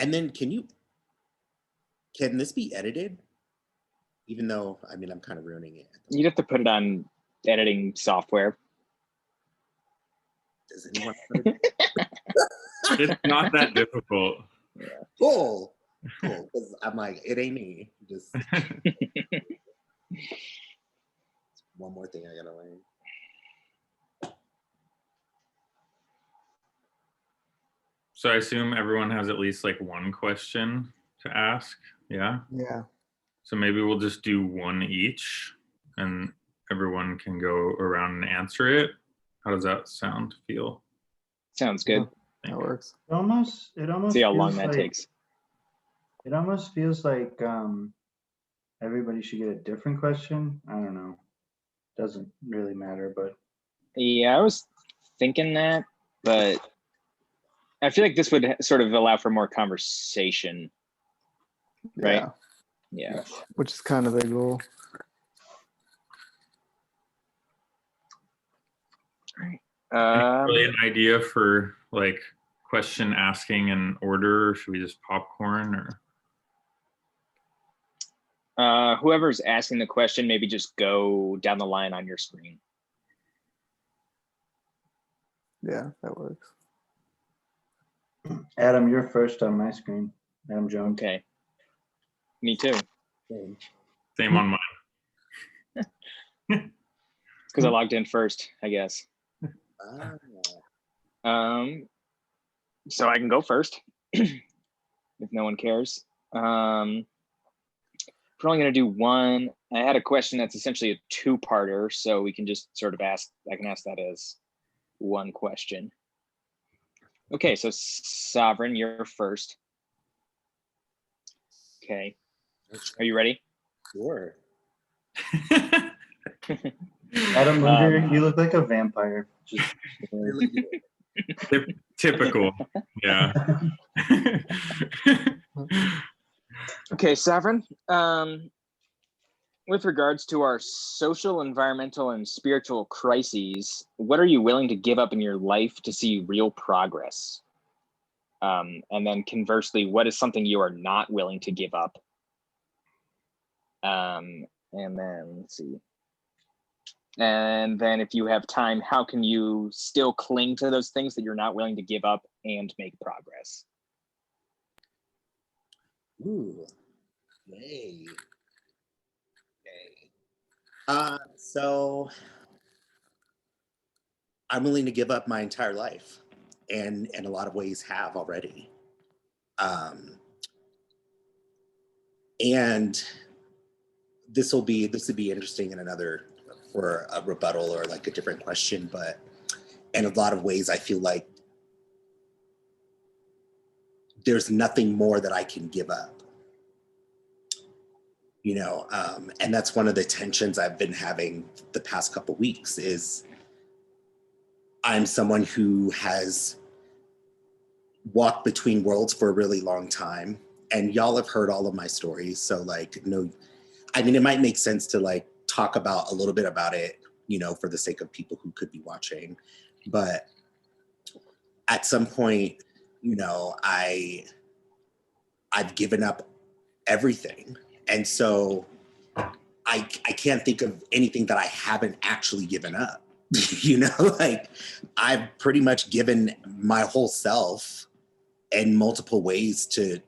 And then can this be edited? Even though, I mean, I'm kind of ruining it. You'd have to put it on editing software. Does anyone? It's not that difficult. Yeah. Cool. Because I'm like, it ain't me. Just one more thing I gotta learn. So I assume everyone has at least like one question to ask. Yeah. Yeah. So maybe we'll just do one each, and everyone can go around and answer it. How does that feel? Sounds good. That works. It almost See how long feels that like, takes. It almost feels like everybody should get a different question. I don't know. Doesn't really matter, but Yeah, I was thinking that, but I feel like this would sort of allow for more conversation, right? Yeah. Which is kind of the goal. Really an idea for like question asking in order, or should we just popcorn or? Whoever's asking the question, maybe just go down the line on your screen. Yeah, that works. Adam, you're first on my screen. Adam Jones. Okay. Me too. Same on mine. Because I logged in first, I guess. So I can go first if no one cares. We're only going to do one. I had a question that's essentially a two-parter, so we can just sort of I can ask that as one question. Okay, so Sovereign, you're first. Okay. Are you ready? Sure. Adam Luger, you look like a vampire. Just Typical. Yeah. Okay, Sovereign. With regards to our social, environmental, and spiritual crises, what are you willing to give up in your life to see real progress? And then conversely, what is something you are not willing to give up? And then let's see. And then if you have time, how can you still cling to those things that you're not willing to give up and make progress? Ooh. Yay. So I'm willing to give up my entire life, and in a lot of ways have already. And this would be interesting in another, for a rebuttal or like a different question, but in a lot of ways I feel like there's nothing more that I can give up. You know, and that's one of the tensions I've been having the past couple weeks is I'm someone who has walked between worlds for a really long time, and y'all have heard all of my stories. So like, no, I mean, it might make sense to like talk about a little bit about it, you know, for the sake of people who could be watching. But at some point, you know, I've given up everything. And so I can't think of anything that I haven't actually given up. You know, like I've pretty much given my whole self in multiple ways to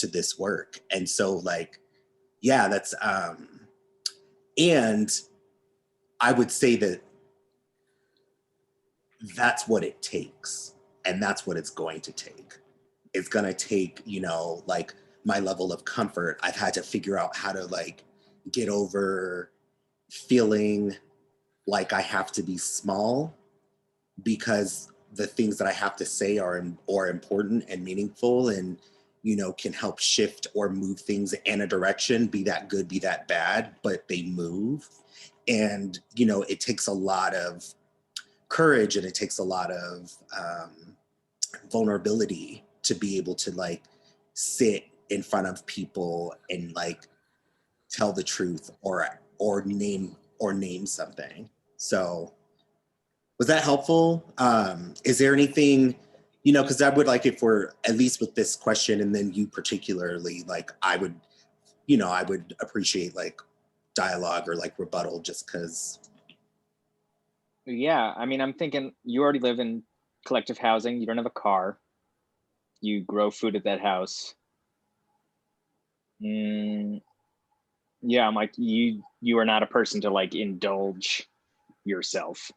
this work. And so like, yeah, that's and I would say that that's what it takes, and that's what it's going to take. It's gonna take, you know, like my level of comfort. I've had to figure out how to like get over feeling like I have to be small because the things that I have to say are important and meaningful, and, you know, can help shift or move things in a direction, be that good, be that bad, but they move. And, you know, it takes a lot of courage, and it takes a lot of vulnerability to be able to like sit in front of people and like tell the truth or name something. So was that helpful? Is there anything You know, because I would like, if we're at least with this question, and then you particularly, like, I would, you know, I would appreciate like dialogue or like rebuttal, just because. Yeah, I mean, I'm thinking you already live in collective housing. You don't have a car. You grow food at that house. Yeah, I'm like, you are not a person to like indulge yourself.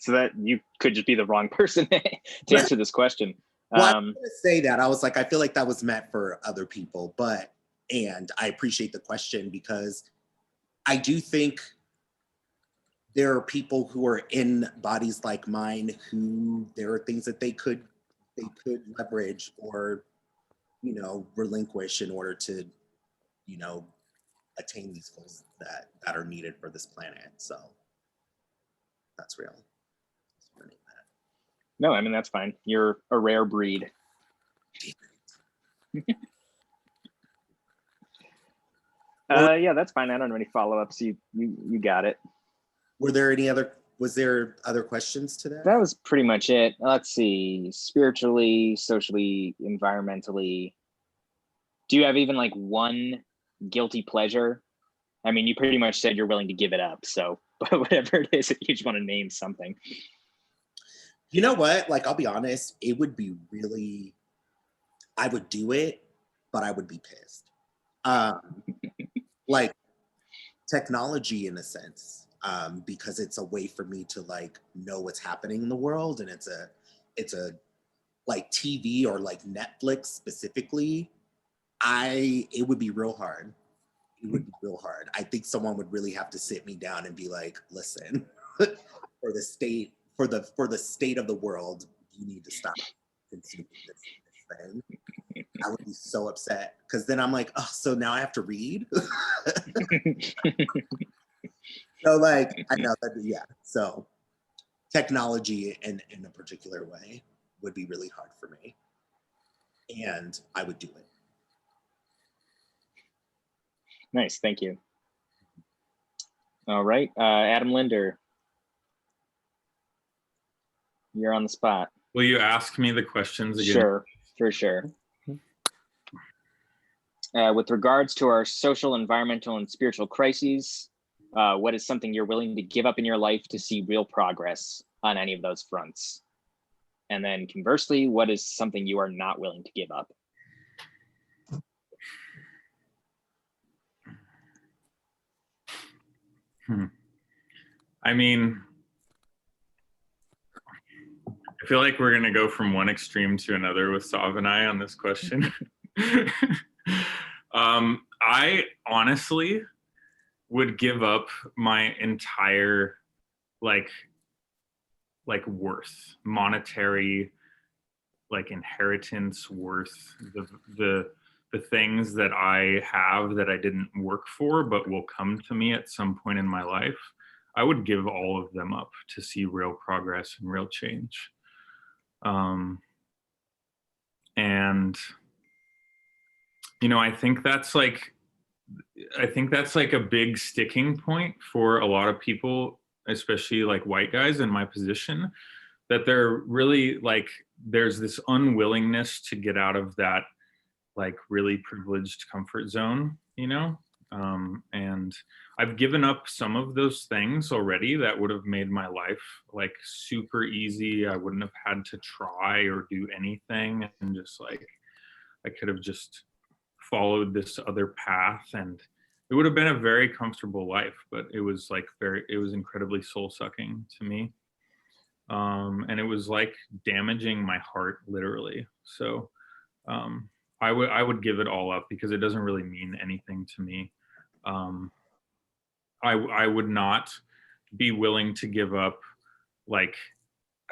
So that you could just be the wrong person to answer this question. Well, I was gonna say that. I was like, I feel like that was meant for other people, but, and I appreciate the question, because I do think there are people who are in bodies like mine who there are things that they could leverage or, you know, relinquish in order to, you know, attain these goals that are needed for this planet. So that's real. No, I mean, that's fine. You're a rare breed. Yeah, that's fine. I don't have any follow-ups. You got it. Was there other questions to that? That was pretty much it. Let's see. Spiritually, socially, environmentally. Do you have even like one guilty pleasure? I mean, you pretty much said you're willing to give it up. So, but whatever it is, if you just want to name something. You know what? Like, I'll be honest, it would be really, I would do it, but I would be pissed. Like technology in a sense, because it's a way for me to like know what's happening in the world. And it's a like TV or like Netflix specifically, it would be real hard. It would be real hard. I think someone would really have to sit me down and be like, listen, for the state of the world, you need to stop consuming this thing. I would be so upset, because then I'm like, oh, so now I have to read. So like, I know that, yeah. So technology in a particular way would be really hard for me, and I would do it. Nice, thank you. All right, Adam Linder, you're on the spot. Will you ask me the questions again? Sure, for sure. With regards to our social, environmental, and spiritual crises, what is something you're willing to give up in your life to see real progress on any of those fronts? And then conversely, what is something you are not willing to give up? I mean, I feel like we're going to go from one extreme to another with Sav and I on this question. I honestly would give up my entire like worth, monetary, like inheritance worth, the things that I have that I didn't work for but will come to me at some point in my life. I would give all of them up to see real progress and real change. And you know, I think that's like a big sticking point for a lot of people, especially like white guys in my position, that they're really like, there's this unwillingness to get out of that like really privileged comfort zone, you know? And I've given up some of those things already that would have made my life like super easy. I wouldn't have had to try or do anything, and just like, I could have just followed this other path, and it would have been a very comfortable life, but it was like it was incredibly soul sucking to me. And it was like damaging my heart literally. So I would give it all up because it doesn't really mean anything to me. I would not be willing to give up, like,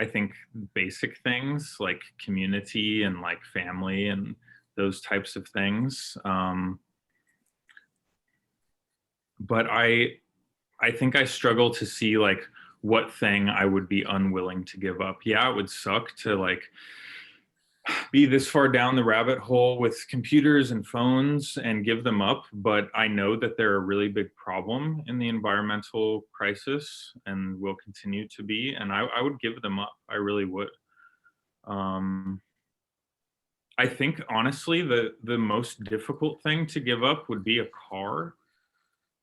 I think basic things like community and like family and those types of things. But I think I struggle to see like what thing I would be unwilling to give up. Yeah, it would suck to like be this far down the rabbit hole with computers and phones and give them up, but I know that they're a really big problem in the environmental crisis and will continue to be, and I would give them up. I really would. I think honestly, the most difficult thing to give up would be a car,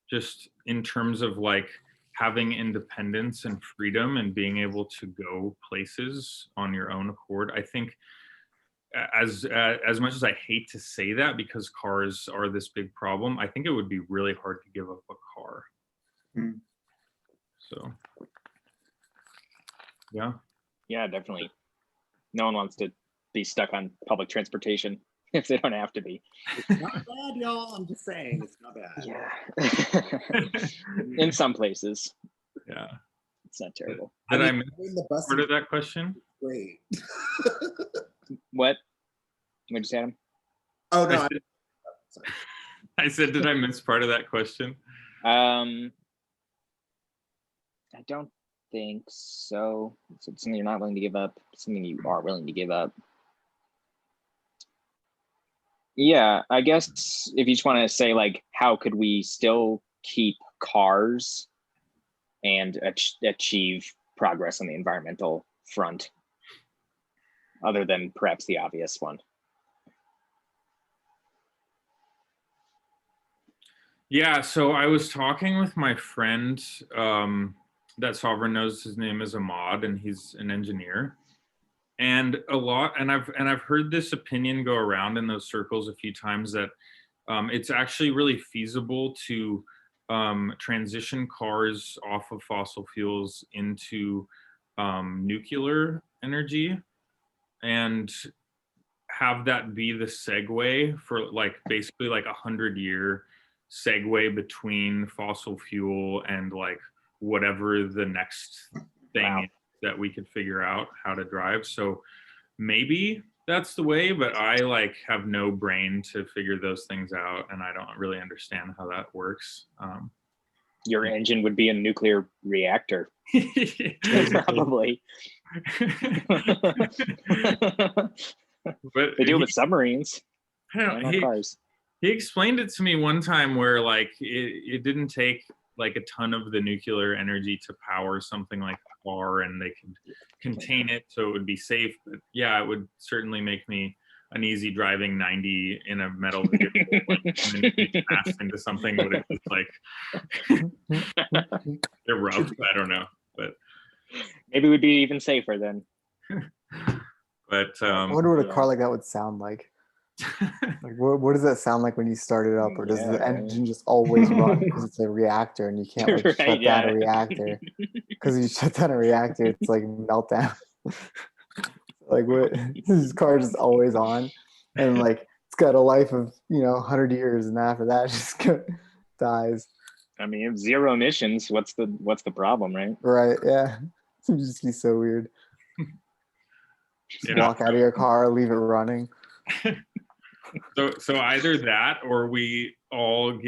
just in terms of like having independence and freedom and being able to go places on your own accord. I think as much as I hate to say that because cars are this big problem, I think it would be really hard to give up a car. Mm. So, yeah. Yeah, definitely. No one wants to be stuck on public transportation if they don't have to be. It's not bad, y'all. I'm just saying, it's not bad. Yeah. In some places, Yeah. it's not terrible. Did I mean, miss riding the bus part is of that question? great. What? What'd you say, Adam? Oh no, I said, sorry. I said, did I miss part of that question? I don't think so. It's something you're not willing to give up, something you are willing to give up. Yeah, I guess if you just want to say like, how could we still keep cars and achieve progress on the environmental front, other than perhaps the obvious one? Yeah, so I was talking with my friend that Sovereign knows. His name is Ahmad, and he's an engineer. And I've heard this opinion go around in those circles a few times that it's actually really feasible to transition cars off of fossil fuels into nuclear energy and have that be the segue for like basically like 100-year segue between fossil fuel and like whatever the next thing Wow. is that we could figure out how to drive. So maybe that's the way, but I like have no brain to figure those things out, and I don't really understand how that works. Your engine would be a nuclear reactor, probably. But They do it with submarines, I don't know, not cars. he explained it to me one time where like it didn't take like a ton of the nuclear energy to power something like a car, and they could contain it so it would be safe. But yeah, it would certainly make me uneasy driving 90 in a metal vehicle and then be smashed into something would it just like erupt. I don't know, but Maybe it would be even safer then. but I wonder what a Yeah. car like that would sound like. Like, what does that sound like when you start it up, or does Yeah, the right. engine just always run because it's a reactor and you can't like Right, shut yeah. down a reactor? Because you shut down a reactor, it's like meltdown. Like what? This car is just always on, and like it's got a life of 100 years, and after that, it just dies. I mean, zero emissions. What's the problem, right? Right? Yeah. It would just be so weird. Just Yeah. walk out of your car, leave it running. So either that, or we all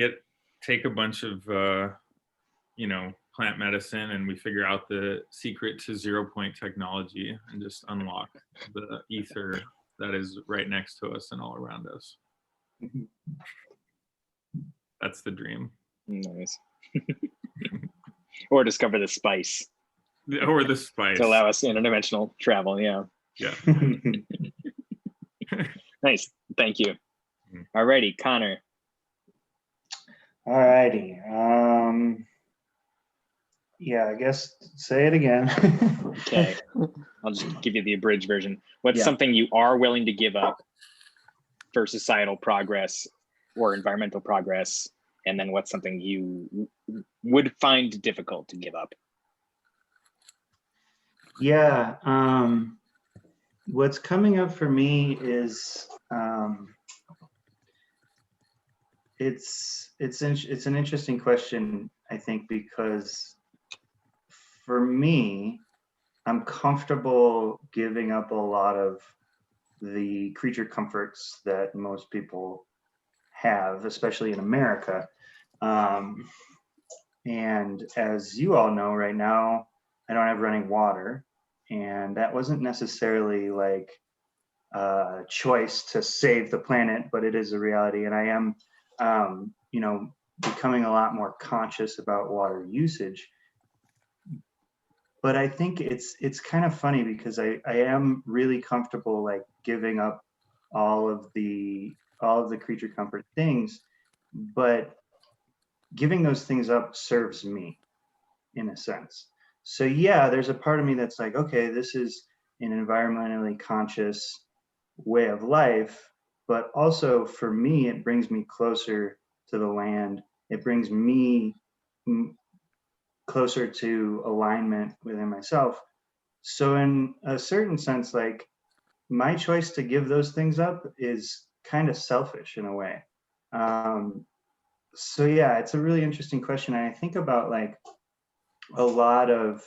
take a bunch of plant medicine, and we figure out the secret to 0-point technology and just unlock the ether that is right next to us and all around us. That's the dream. Nice. Or discover the spice Or the spice. to allow us interdimensional travel. Yeah. Yeah. Nice. Thank you. Mhm. Alrighty, Connor. Alrighty. Yeah, I guess say it again. Okay. I'll just give you the abridged version. What's Yeah. something you are willing to give up for societal progress or environmental progress? And then what's something you would find difficult to give up? Yeah. What's coming up for me is it's an interesting question, I think, because for me, I'm comfortable giving up a lot of the creature comforts that most people have, especially in America. And as you all know, right now, I don't have running water, and that wasn't necessarily like a choice to save the planet, but it is a reality. And I am, becoming a lot more conscious about water usage. but I think it's kind of funny because I am really comfortable like giving up all of the creature comfort things, but giving those things up serves me in a sense. So yeah, there's a part of me that's like, okay, this is an environmentally conscious way of life, but also for me, it brings me closer to the land. It brings me closer to alignment within myself. So in a certain sense, like my choice to give those things up is kind of selfish in a way. So yeah, it's a really interesting question. And I think about like a lot of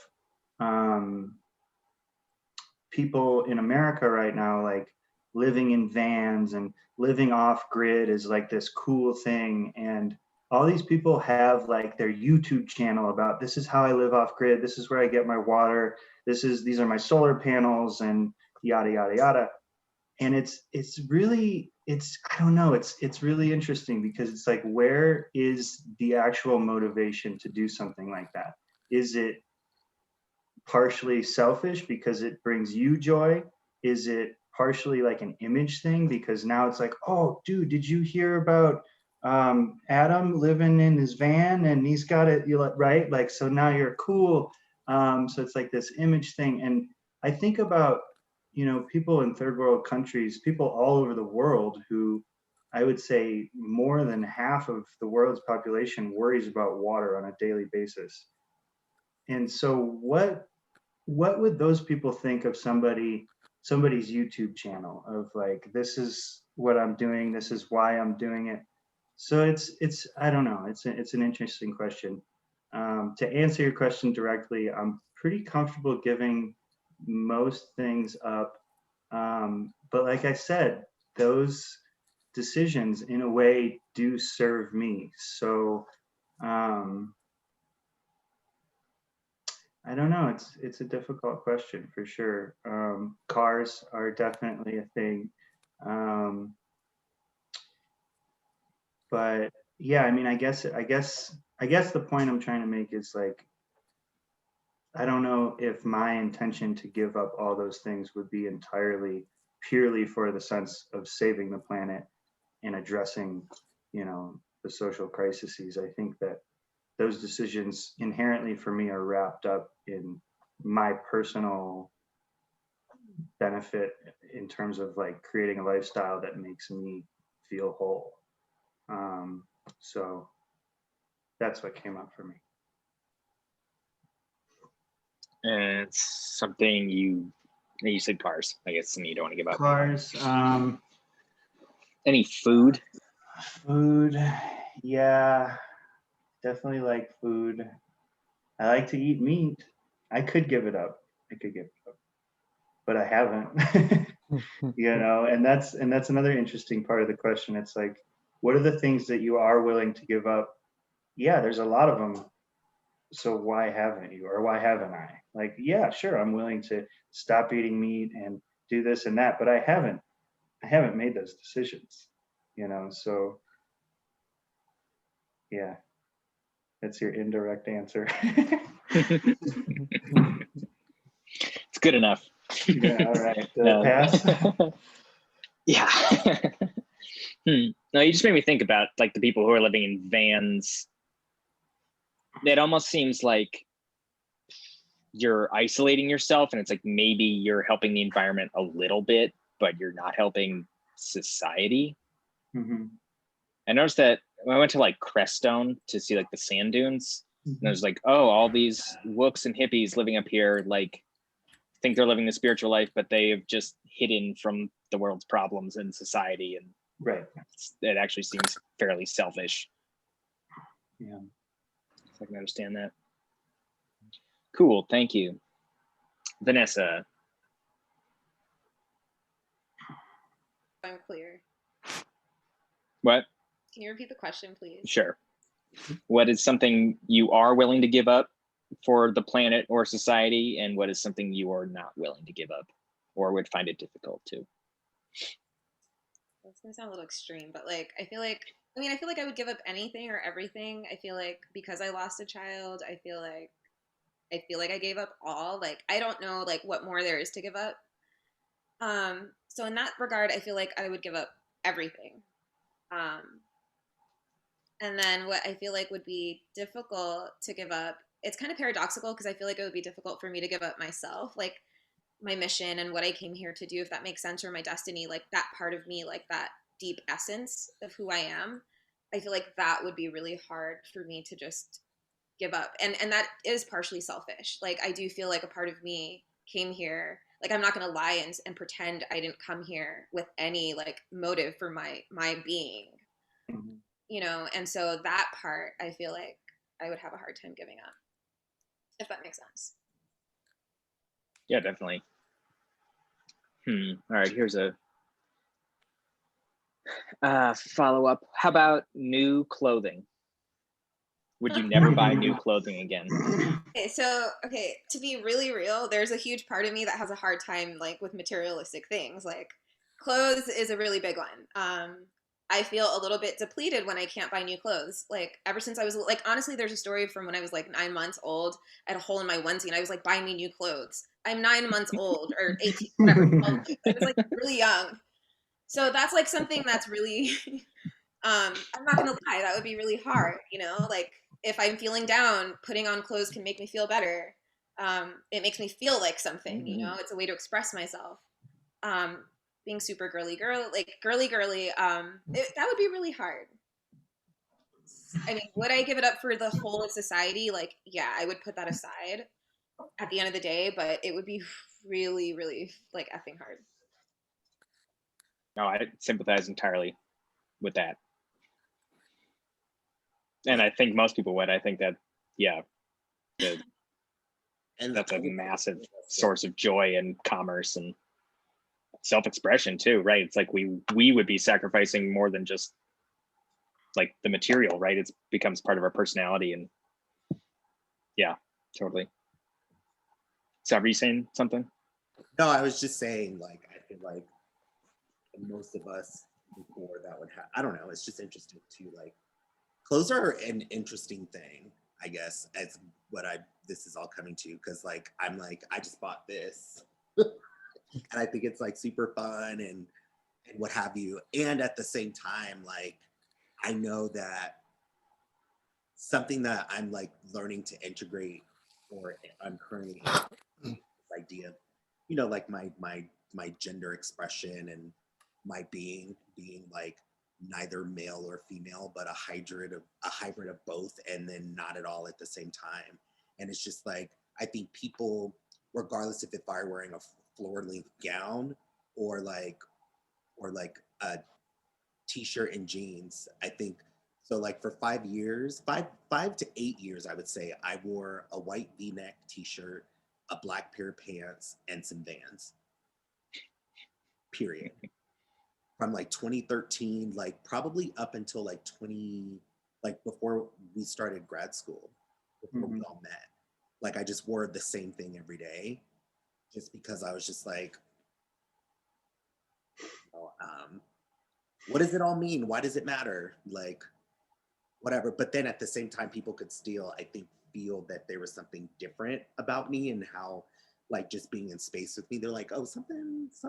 people in America right now, like living in vans and living off grid is like this cool thing. And all these people have like their YouTube channel about this is how I live off grid. This is where I get my water. These are my solar panels and yada, yada, yada. And it's really, I don't know, it's really interesting because it's like, where is the actual motivation to do something like that? Is it partially selfish because it brings you joy? Is it partially like an image thing because now it's like, oh dude, did you hear about Adam living in his van and he's got it, right? Like, so now you're cool. So it's like this image thing. And I think about, people in third world countries, people all over the world who I would say more than half of the world's population worries about water on a daily basis. And so what would those people think of somebody's YouTube channel of like, this is what I'm doing, this is why I'm doing it? So it's I don't know, it's an interesting question. To answer your question directly, I'm pretty comfortable giving most things up. But like I said, those decisions in a way do serve me. So I don't know. It's a difficult question for sure. Cars are definitely a thing. Um, but yeah, I mean, I guess the point I'm trying to make is like, I don't know if my intention to give up all those things would be entirely purely for the sense of saving the planet and addressing, the social crises. I think that those decisions inherently for me are wrapped up in my personal benefit in terms of like creating a lifestyle that makes me feel whole. So that's what came up for me. And it's something you said cars. I guess something you don't want to give up. Cars. Any food? Food. Yeah, definitely like food. I like to eat meat. I could give it up. But I haven't. And that's another interesting part of the question. It's like, what are the things that you are willing to give up? Yeah, there's a lot of them. So why haven't you, or why haven't I? Like, yeah, sure, I'm willing to stop eating meat and do this and that, but I haven't made those decisions, so yeah, that's your indirect answer. It's good enough. Yeah, all right. Pass. Yeah. No, you just made me think about like the people who are living in vans. It almost seems like you're isolating yourself, and it's like maybe you're helping the environment a little bit, but you're not helping society. Mm-hmm. I noticed that when I went to like Crestone to see like the sand dunes, and I was like, oh, all these wooks and hippies living up here, like think they're living the spiritual life, but they have just hidden from the world's problems and society, and right, it actually seems fairly selfish. Yeah, so I can understand that. Cool, thank you. Vanessa. I'm clear. What? Can you repeat the question, please? Sure. What is something you are willing to give up for the planet or society, and what is something you are not willing to give up or would find it difficult to? That's gonna sound a little extreme, but like I feel like I would give up anything or everything. I feel like because I lost a child, I feel like I feel like I gave up all. Like I don't know like what more there is to give up. So in that regard, I feel like I would give up everything. Um, and then what I feel like would be difficult to give up, it's kind of paradoxical because I feel like it would be difficult for me to give up myself, like my mission and what I came here to do, if that makes sense, or my destiny, like that part of me, like that deep essence of who I am. I feel like that would be really hard for me to just give up. And that is partially selfish. Like I do feel like a part of me came here. Like I'm not gonna lie and pretend I didn't come here with any like motive for my being, Mhm. you know, and so that part I feel like I would have a hard time giving up, if that makes sense. Yeah, definitely. All right, here's a follow up. How about new clothing? Would you never buy new clothing again? Okay, to be really real, there's a huge part of me that has a hard time like with materialistic things. Like clothes is a really big one. I feel a little bit depleted when I can't buy new clothes. Like ever since I was like, honestly, there's a story from when I was like 9 months old. I had a hole in my onesie, and I was like, "Buy me new clothes." I'm 9 months old or 18, whatever. 12 months. I was like really young. So that's like something that's really I'm not gonna lie, that would be really hard, you know, like if I'm feeling down, putting on clothes can make me feel better. It makes me feel like something, you know, it's a way to express myself. um Being super girly, that would be really hard. I mean, would I give it up for the whole of society? Like, yeah, I would put that aside at the end of the day, but it would be really, really like effing hard. No, I sympathize entirely with that. And I think most people would. I think that, yeah, And that's I a would- massive source of joy and commerce and self-expression too, right? It's like we would be sacrificing more than just like the material, right? It becomes part of our personality, and yeah, totally. So are you saying something? No, I was just saying, like, I feel like most of us before that would have, I don't know, it's just interesting to like, clothes are an interesting thing, I guess, as this is all coming to, because like, I'm like, I just bought this. And I think it's like super fun and what have you. And at the same time, like, I know that something that I'm like learning to integrate, or I'm currently this idea of, you know, like my gender expression and my being like neither male or female, but a hybrid of both, and then not at all at the same time. And it's just like, I think people, regardless if I were wearing a floor length gown or like a t-shirt and jeans, I think so. Like for 5 years, 5 to 8 years, I would say I wore a white V-neck t-shirt, a black pair of pants, and some Vans. Period. From like 2013, like probably up until like like before we started grad school, before we all met. Like I just wore the same thing every day, just because I was just like, oh, what does it all mean? Why does it matter? Like, whatever. But then at the same time, people could still, I think, feel that there was something different about me and how, like, just being in space with me, they're like, oh, something's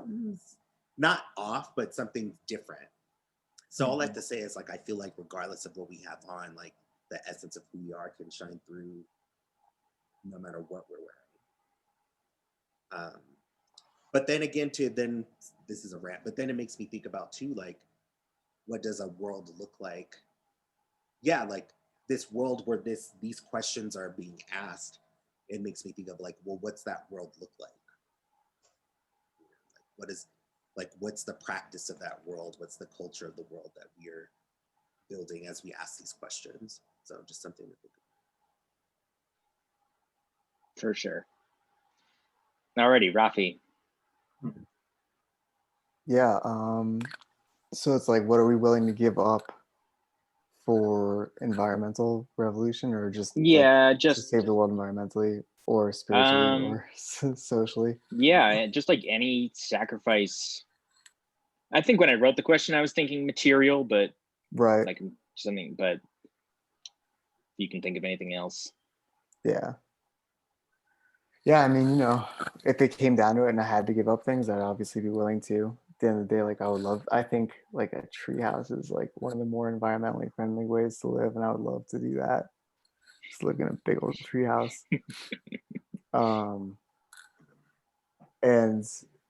not off, but something's different. So all I have to say is, like, I feel like regardless of what we have on, like, the essence of who we are can shine through no matter what we're wearing. But then again, this is a rant, but then it makes me think about too, like, what does a world look like? Yeah, like this world where these questions are being asked, it makes me think of like, well, what's that world look like? What's the practice of that world? What's the culture of the world that we're building as we ask these questions? So just something to think about. For sure. Alrighty, Rafi. Yeah. So it's like, what are we willing to give up for environmental revolution, or just Yeah, to save the world environmentally, or spiritually, or socially? Yeah, just like any sacrifice. I think when I wrote the question, I was thinking material, but Right. like something, but you can think of anything else. Yeah. Yeah, I mean, if it came down to it and I had to give up things, I'd obviously be willing to. At the end of the day, like I think like a tree house is like one of the more environmentally friendly ways to live, and I would love to do that. Just live in a big old tree house. Um, and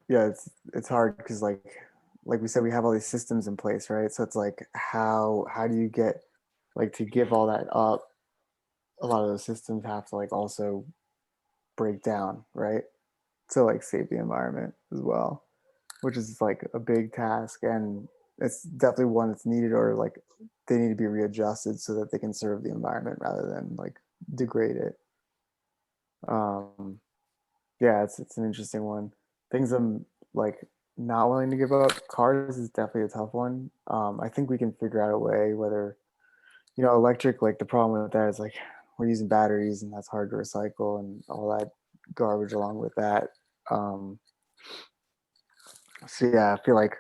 yeah, it's hard because like we said, we have all these systems in place, right? So it's like how do you get like to give all that up? A lot of those systems have to like also break down, right? To like save the environment as well, which is like a big task, and it's definitely one that's needed, or like they need to be readjusted so that they can serve the environment rather than like degrade it. um yeah, it's an interesting one. Things I'm like not willing to give up. Cars is definitely a tough one. I think we can figure out a way, whether electric, like the problem with that is like we're using batteries and that's hard to recycle and all that garbage along with that. um so yeah, I feel like,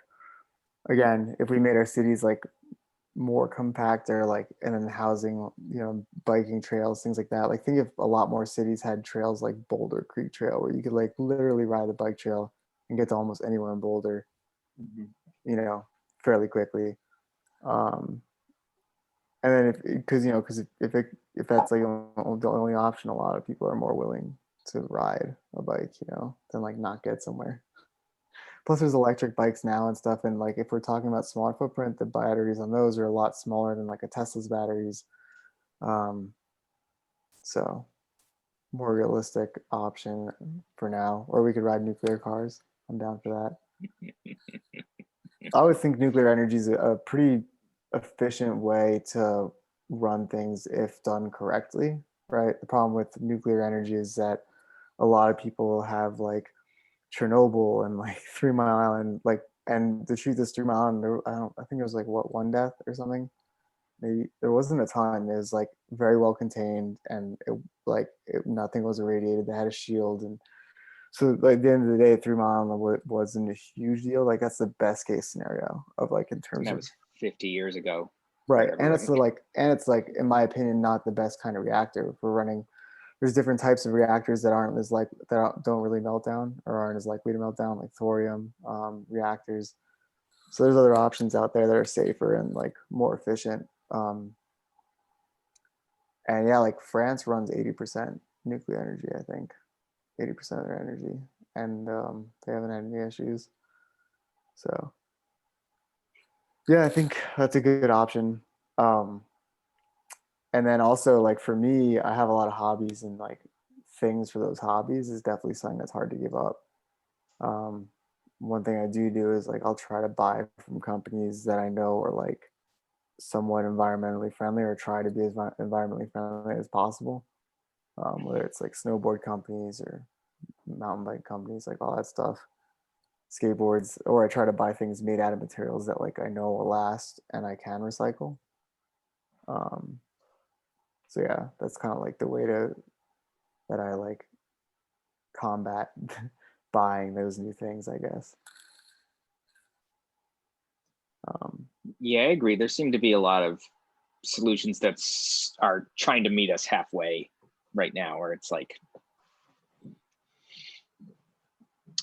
again, if we made our cities like more compact, or like, and then housing, biking trails, things like that. Like think if a lot more cities had trails like Boulder Creek Trail, where you could like literally ride the bike trail and get to almost anywhere in Boulder, Mhm. you know, fairly quickly. Um, and then if that's like the only option, a lot of people are more willing to ride a bike, than like not get somewhere. Plus, there's electric bikes now and stuff, and like if we're talking about smaller footprint, the batteries on those are a lot smaller than like a Tesla's batteries. Um, so more realistic option for now. Or we could ride nuclear cars. I'm down for that. I always think nuclear energy is a pretty efficient way to run things if done correctly, right? The problem with nuclear energy is that a lot of people have like Chernobyl and like 3 Mile Island, like, and the truth is 3 Mile Island, I think it was like what, one death or something. Maybe there wasn't a ton. It was like very well contained, and nothing was irradiated. They had a shield, and so like at the end of the day, 3 Mile Island wasn't a huge deal. Like that's the best case scenario of like in And terms that of was 50 years ago. right. Whatever, And right? it's like in my opinion not the best kind of reactor for running. There's different types of reactors that aren't as like don't really melt down or aren't as likely to melt down, like thorium reactors. So there's other options out there that are safer and like more efficient. And yeah, like France runs 80% nuclear energy, I think, 80% of their energy, and they haven't had any issues. So yeah, I think that's a good option. Um, and then also like for me, I have a lot of hobbies, and like things for those hobbies is definitely something that's hard to give up. Um, One thing I do is like I'll try to buy from companies that I know are like somewhat environmentally friendly, or try to be as environmentally friendly as possible. Whether it's like snowboard companies or mountain bike companies, like all that stuff, skateboards, or I try to buy things made out of materials that like I know will last and I can recycle. Um, so yeah, that's kind of like the way that I like combat buying those new things, I guess. Um, Yeah, I agree. There seem to be a lot of solutions that are trying to meet us halfway right now, where it's like,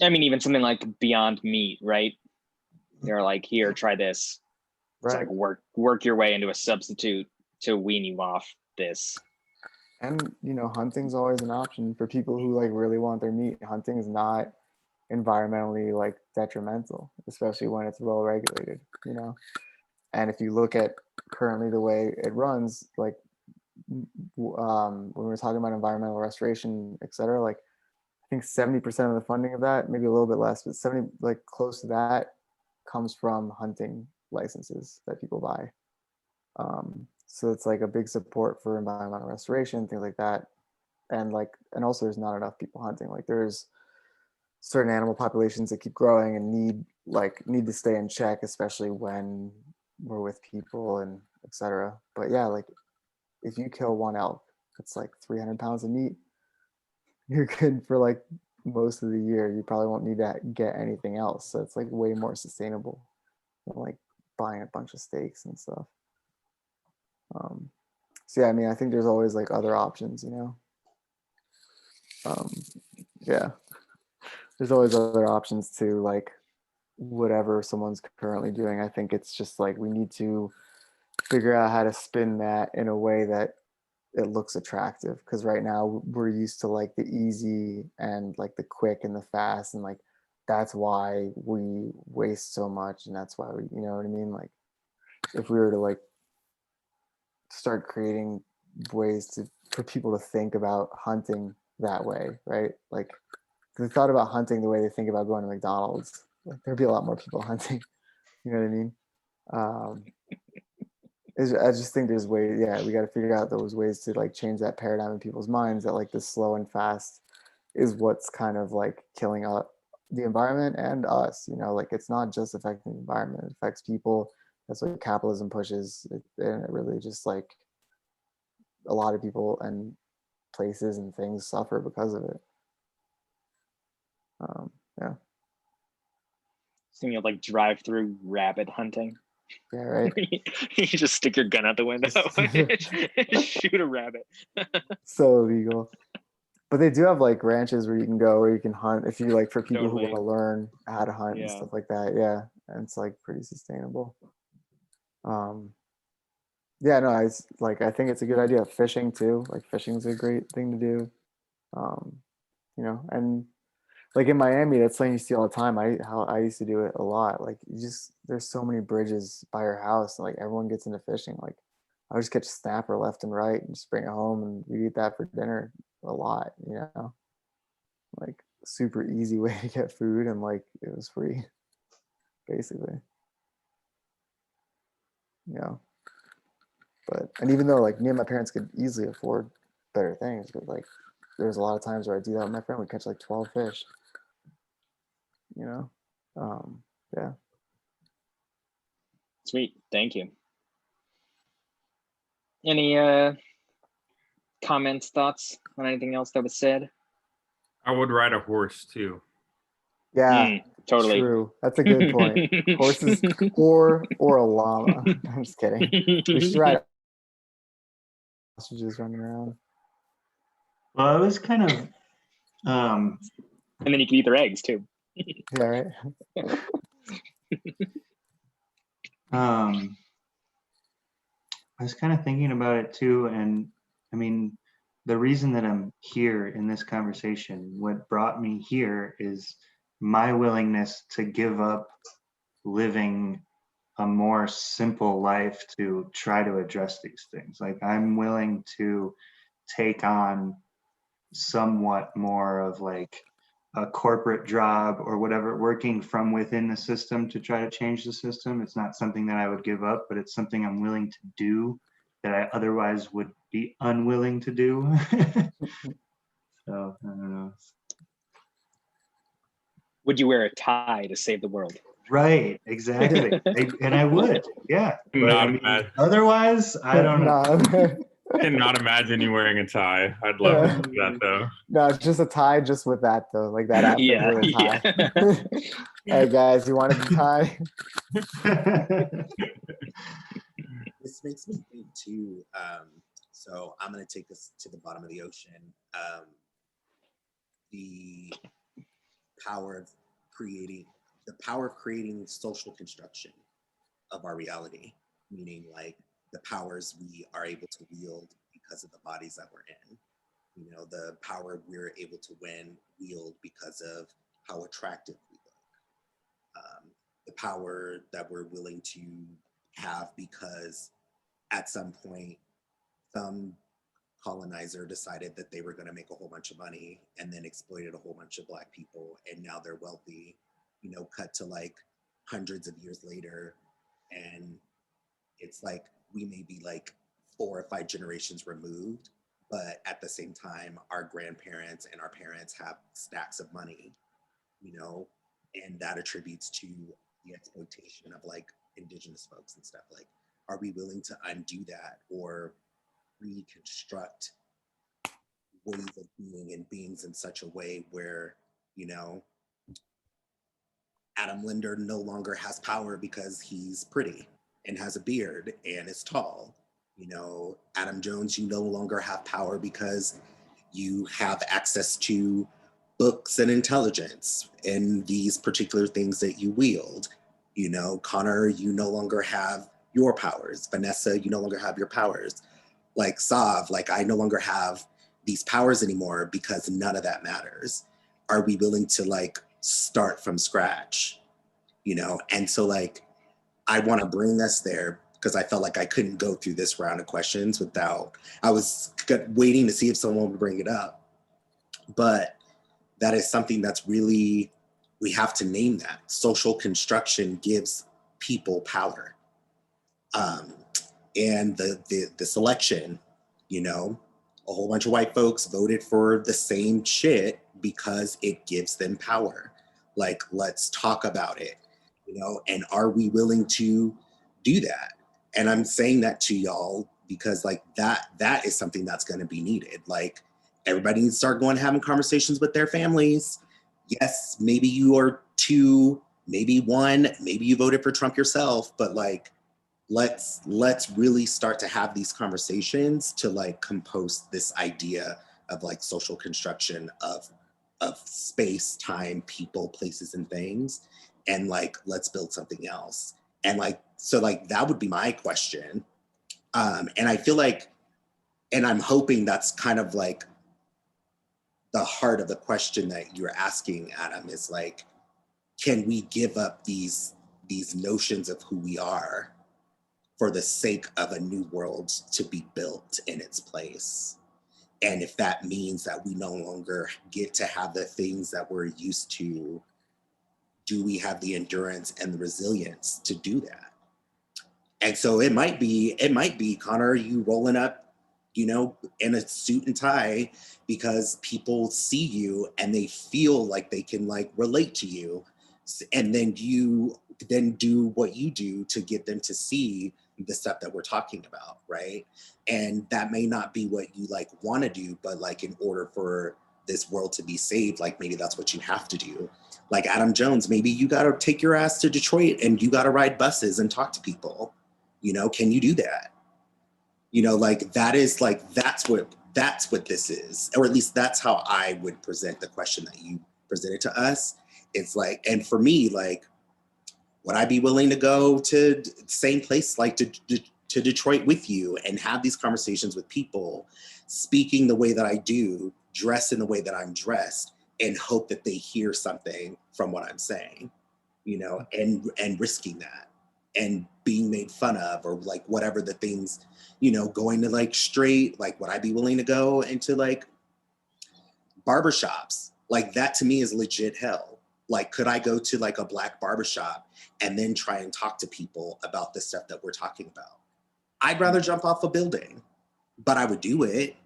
I mean, even something like Beyond Meat, right? They're like, here, try this. It's right. like work your way into a substitute to wean you off this. And hunting's always an option for people who like really want their meat. Hunting is not environmentally like detrimental, especially when it's well regulated. And if you look at currently the way it runs, like when we're talking about environmental restoration, et cetera, like I think 70% of the funding of that, maybe a little bit less, but 70, like close to that, comes from hunting licenses that people buy. So it's like a big support for environmental restoration, things like that. And also there's not enough people hunting. Like there's certain animal populations that keep growing and need to stay in check, especially when we're with people and etc. But yeah, like if you kill one elk, it's like 300 pounds of meat. You're good for like most of the year. You probably won't need to get anything else. So it's like way more sustainable than like buying a bunch of steaks and stuff. So yeah, I mean, I think there's always like other options, Um, Yeah. There's always other options to like whatever someone's currently doing. I think it's just like we need to figure out how to spin that in a way that it looks attractive, because right now we're used to like the easy and like the quick and the fast, and like that's why we waste so much, and that's why we, you know what I mean, like if we were to like start creating ways to for people to think about hunting that way, right? Like if they thought about hunting the way they think about going to McDonald's, like there'd be a lot more people hunting. You know what I mean? Um, I just think there's ways, yeah, we got to figure out those ways to like change that paradigm in people's minds that like the slow and fast is what's kind of like killing the environment and us, you know, like it's not just affecting the environment, it affects people. That's what capitalism pushes. And it really just like a lot of people and places and things suffer because of it. Yeah. Thinking of like drive-through rabbit hunting. Yeah, right. You just stick your gun out the window and shoot a rabbit. So illegal. But they do have like ranches where you can go where you can hunt if you like, for people who Totally. want to learn how to hunt and Yeah. stuff like that. Yeah. And it's like pretty sustainable. Yeah, no, I think it's a good idea. Fishing too. Like fishing's a great thing to do. You know, and like in Miami, that's something you see all the time. I used to do it a lot. Like you just there's so many bridges by your house, and like everyone gets into fishing. Like I would just catch snapper left and right and just bring it home, and we eat that for dinner a lot, you know. Like super easy way to get food, and like it was free, basically. You know. But and even though like me and my parents could easily afford better things, but like there's a lot of times where I do that with my friend. We catch like 12 fish. You know. Yeah. Sweet. Thank you. Any comments, thoughts on anything else that was said? I would ride a horse too. Yeah. Totally. True. That's a good point. Horses or a llama. I'm just kidding. We should ride ostriches running around. Well, I was kind of And then you can eat their eggs too. Yeah, right. I was kind of thinking about it too, and I mean, the reason that I'm here in this conversation, what brought me here is my willingness to give up living a more simple life to try to address these things. Like I'm willing to take on somewhat more of like a corporate job or whatever, working from within the system to try to change the system. It's not something that I would give up, but it's something I'm willing to do that I otherwise would be unwilling to do. So I don't know. Would you wear a tie to save the world? Right, exactly. And I would, yeah. But Not I mean, imagine. otherwise, I don't know. No, Cannot imagine you wearing a tie. I'd love to do that though. no, it's just a tie, just with that though, like that outfit Yeah, with a tie. yeah. Hey guys, you wanted the tie? This makes me think too. So I'm going to take this to the bottom of the ocean. The power of creating social construction of our reality, meaning like the powers we are able to wield because of the bodies that we're in. You know, the power we're able to wield because of how attractive we look. The power that we're willing to have because at some point, some colonizer decided that they were going to make a whole bunch of money and then exploited a whole bunch of Black people. And now they're wealthy, you know, cut to like hundreds of years later. And it's like we may be like 4 or 5 generations removed, but at the same time, our grandparents and our parents have stacks of money, you know, and that attributes to the exploitation of like indigenous folks and stuff. Like, are we willing to undo that or reconstruct ways of being and beings in such a way where, you know, Adam Linder no longer has power because he's pretty and has a beard and is tall. You know, Adam Jones, you no longer have power because you have access to books and intelligence and these particular things that you wield. You know, Connor, you no longer have your powers. Vanessa, you no longer have your powers. Like Sav, like I no longer have these powers anymore because none of that matters. Are we willing to like start from scratch? You know, and so like I want to bring us there because I felt like I couldn't go through this round of questions without, I was waiting to see if someone would bring it up. But that is something that's really, we have to name that. Social construction gives people power. And the selection, you know, a whole bunch of white folks voted for the same shit because it gives them power. Like, let's talk about it, you know, and are we willing to do that? And I'm saying that to y'all because like that is something that's going to be needed. Like everybody needs to start going having conversations with their families. Yes, maybe you are two, maybe one, maybe you voted for Trump yourself, but like let's really start to have these conversations to like compose this idea of like social construction of space, time, people, places, and things, and like let's build something else. And like so like that would be my question. And I feel like, and I'm hoping that's kind of like the heart of the question that you're asking, Adam, is like, can we give up these notions of who we are for the sake of a new world to be built in its place? And if that means that we no longer get to have the things that we're used to, do we have the endurance and the resilience to do that? And so it might be, Connor, you rolling up, you know, in a suit and tie because people see you and they feel like they can like relate to you. And then you then do what you do to get them to see the stuff that we're talking about, right? And that may not be what you like want to do, but like in order for this world to be saved, like maybe that's what you have to do. Like Adam Jones, maybe you got to take your ass to Detroit and you got to ride buses and talk to people. You know, can you do that? You know, like that is like, that's what this is, or at least that's how I would present the question that you presented to us. It's like, and for me, like, would I be willing to go to the same place, like to Detroit with you and have these conversations with people, speaking the way that I do, dressed in the way that I'm dressed, and hope that they hear something from what I'm saying, you know, and risking that and being made fun of, or like whatever the things, you know, going to like straight, like would I be willing to go into like barbershops? Like that to me is legit hell. Like, could I go to like a Black barbershop and then try and talk to people about the stuff that we're talking about? I'd rather jump off a building, but I would do it.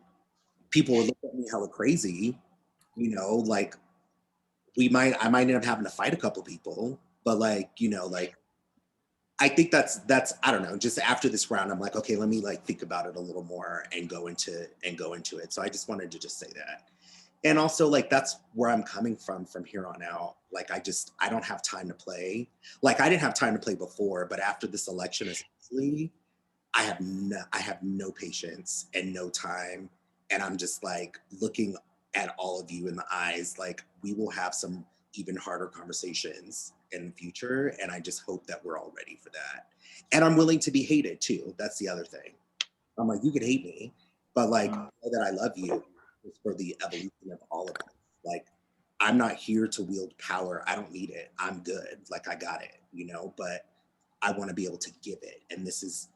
People would look at me hella crazy, you know, like I might end up having to fight a couple people, but like, you know, like, I think that's, I don't know, just after this round, I'm like, okay, let me like think about it a little more and go into it. So I just wanted to just say that. And also like, that's where I'm coming from here on out. Like, I don't have time to play. Like I didn't have time to play before, but after this election, especially, I have no patience and no time. And I'm just like looking at all of you in the eyes, like we will have some even harder conversations in the future. And I just hope that we're all ready for that. And I'm willing to be hated too. That's the other thing. I'm like, you could hate me, but like, know that I love you is for the evolution of all of us. Like, I'm not here to wield power. I don't need it. I'm good. Like, I got it, you know, but I want to be able to give it. And this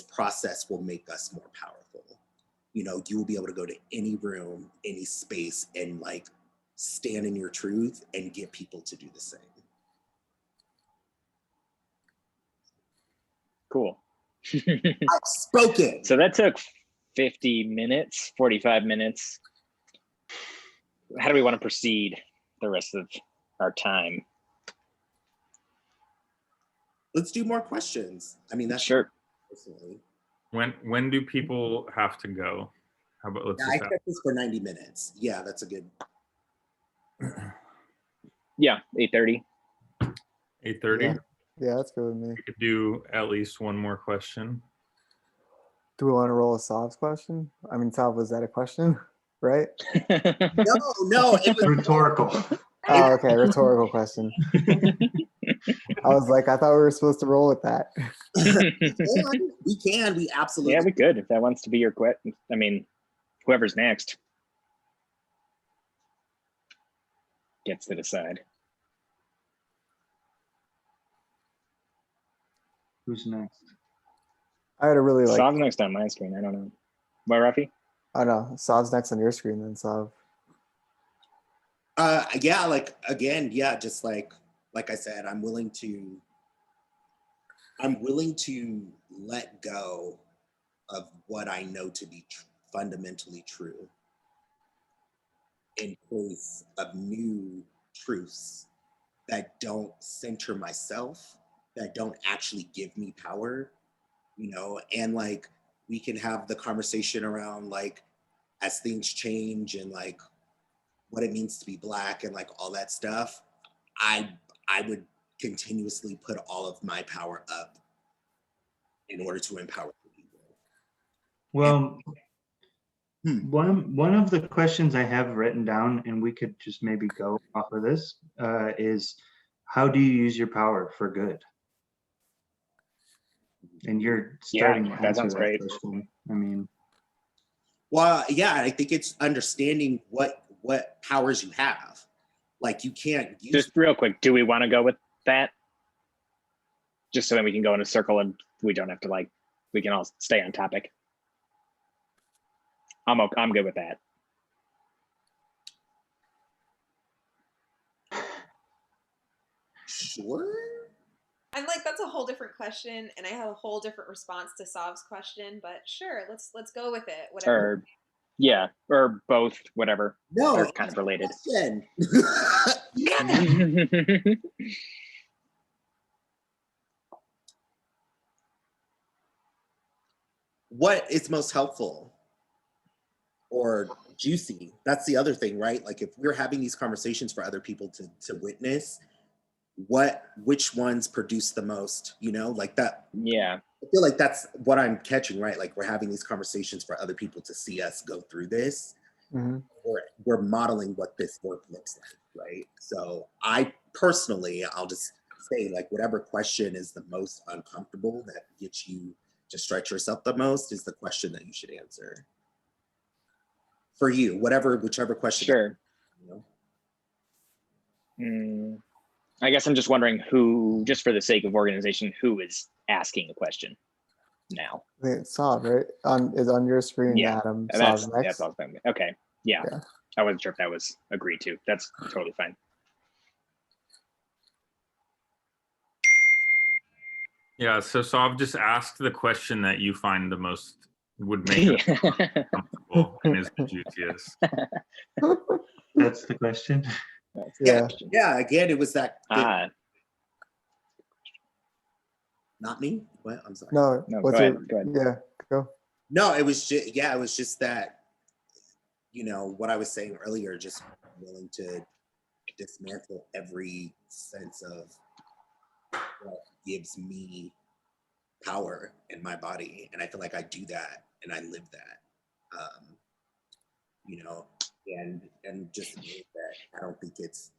process will make us more powerful. You know, you will be able to go to any room, any space, and like stand in your truth and get people to do the same. Cool. I've spoken. So that took 50 minutes, 45 minutes. How do we want to proceed the rest of our time? Let's do more questions. I mean, that's Sure. Personally. When do people have to go? How about let's I just kept this for 90 minutes. Yeah, that's a good. Yeah, 8:30. 8:30. Yeah, that's good with me. We could do at least one more question. Do we want to roll a Sav's question? I mean, Sav, was that a question? right? No, it was Rhetorical. Oh, okay. Rhetorical question. I was like, I thought we were supposed to roll with that. we absolutely Yeah, we could if that wants to be your question. I mean, whoever's next gets to decide. Who's next? I had a really like. Sav's next on my screen. I don't know. What, Rafi? Oh no, Sav's next on your screen then, Sav. yeah, like again, yeah, just like I said, I'm willing to let go of what I know to be fundamentally true in place of new truths that don't center myself, that don't actually give me power, you know, and like we can have the conversation around like as things change and like what it means to be Black and like all that stuff. I would continuously put all of my power up in order to empower people. Well, Hmm. one of the questions I have written down, and we could just maybe go off of this, is how do you use your power for good? And you're starting to that answer sounds that great. question. I mean, Well, yeah, I think it's understanding what powers you have. Like you can't use Just real quick, do we want to go with that? Just so then we can go in a circle and we don't have to like, we can all stay on topic. I'm good with that. Sure. I'm like, that's a whole different question, and I have a whole different response to Sav's question. But sure, let's go with it. Whatever. Or yeah, or both, whatever. No, They're kind of related. question. What is most helpful or juicy? That's the other thing, right? Like if we're having these conversations for other people to witness, which ones produce the most, you know, like that. Yeah. I feel like that's what I'm catching, right? Like we're having these conversations for other people to see us go through this. Mm-hmm. We're modeling what this work looks like, right? So I personally, I'll just say like whatever question is the most uncomfortable that gets you to stretch yourself the most is the question that you should answer. For you, whichever question. Sure. You know? I guess I'm just wondering who, just for the sake of organization, who is asking the question now? I think it's Sav, right? Is on your screen, Yeah, Adam. That's Sav's next. all. Okay. Yeah. I wasn't sure if that was agreed to. That's totally fine. Yeah, so Sav, just ask the question that you find the most would make us comfortable and is the juiciest. that's the question. Yeah. Yeah, again, it was that. Ah, Not me? What? I'm sorry. No. No, What's go your? ahead, go ahead. Yeah. Go. No, it was just, yeah, it was just that, you know, what I was saying earlier, just willing to dismantle every sense of what gives me power in my body. And I feel like I do that and I live that, you know, and just know that I don't think it's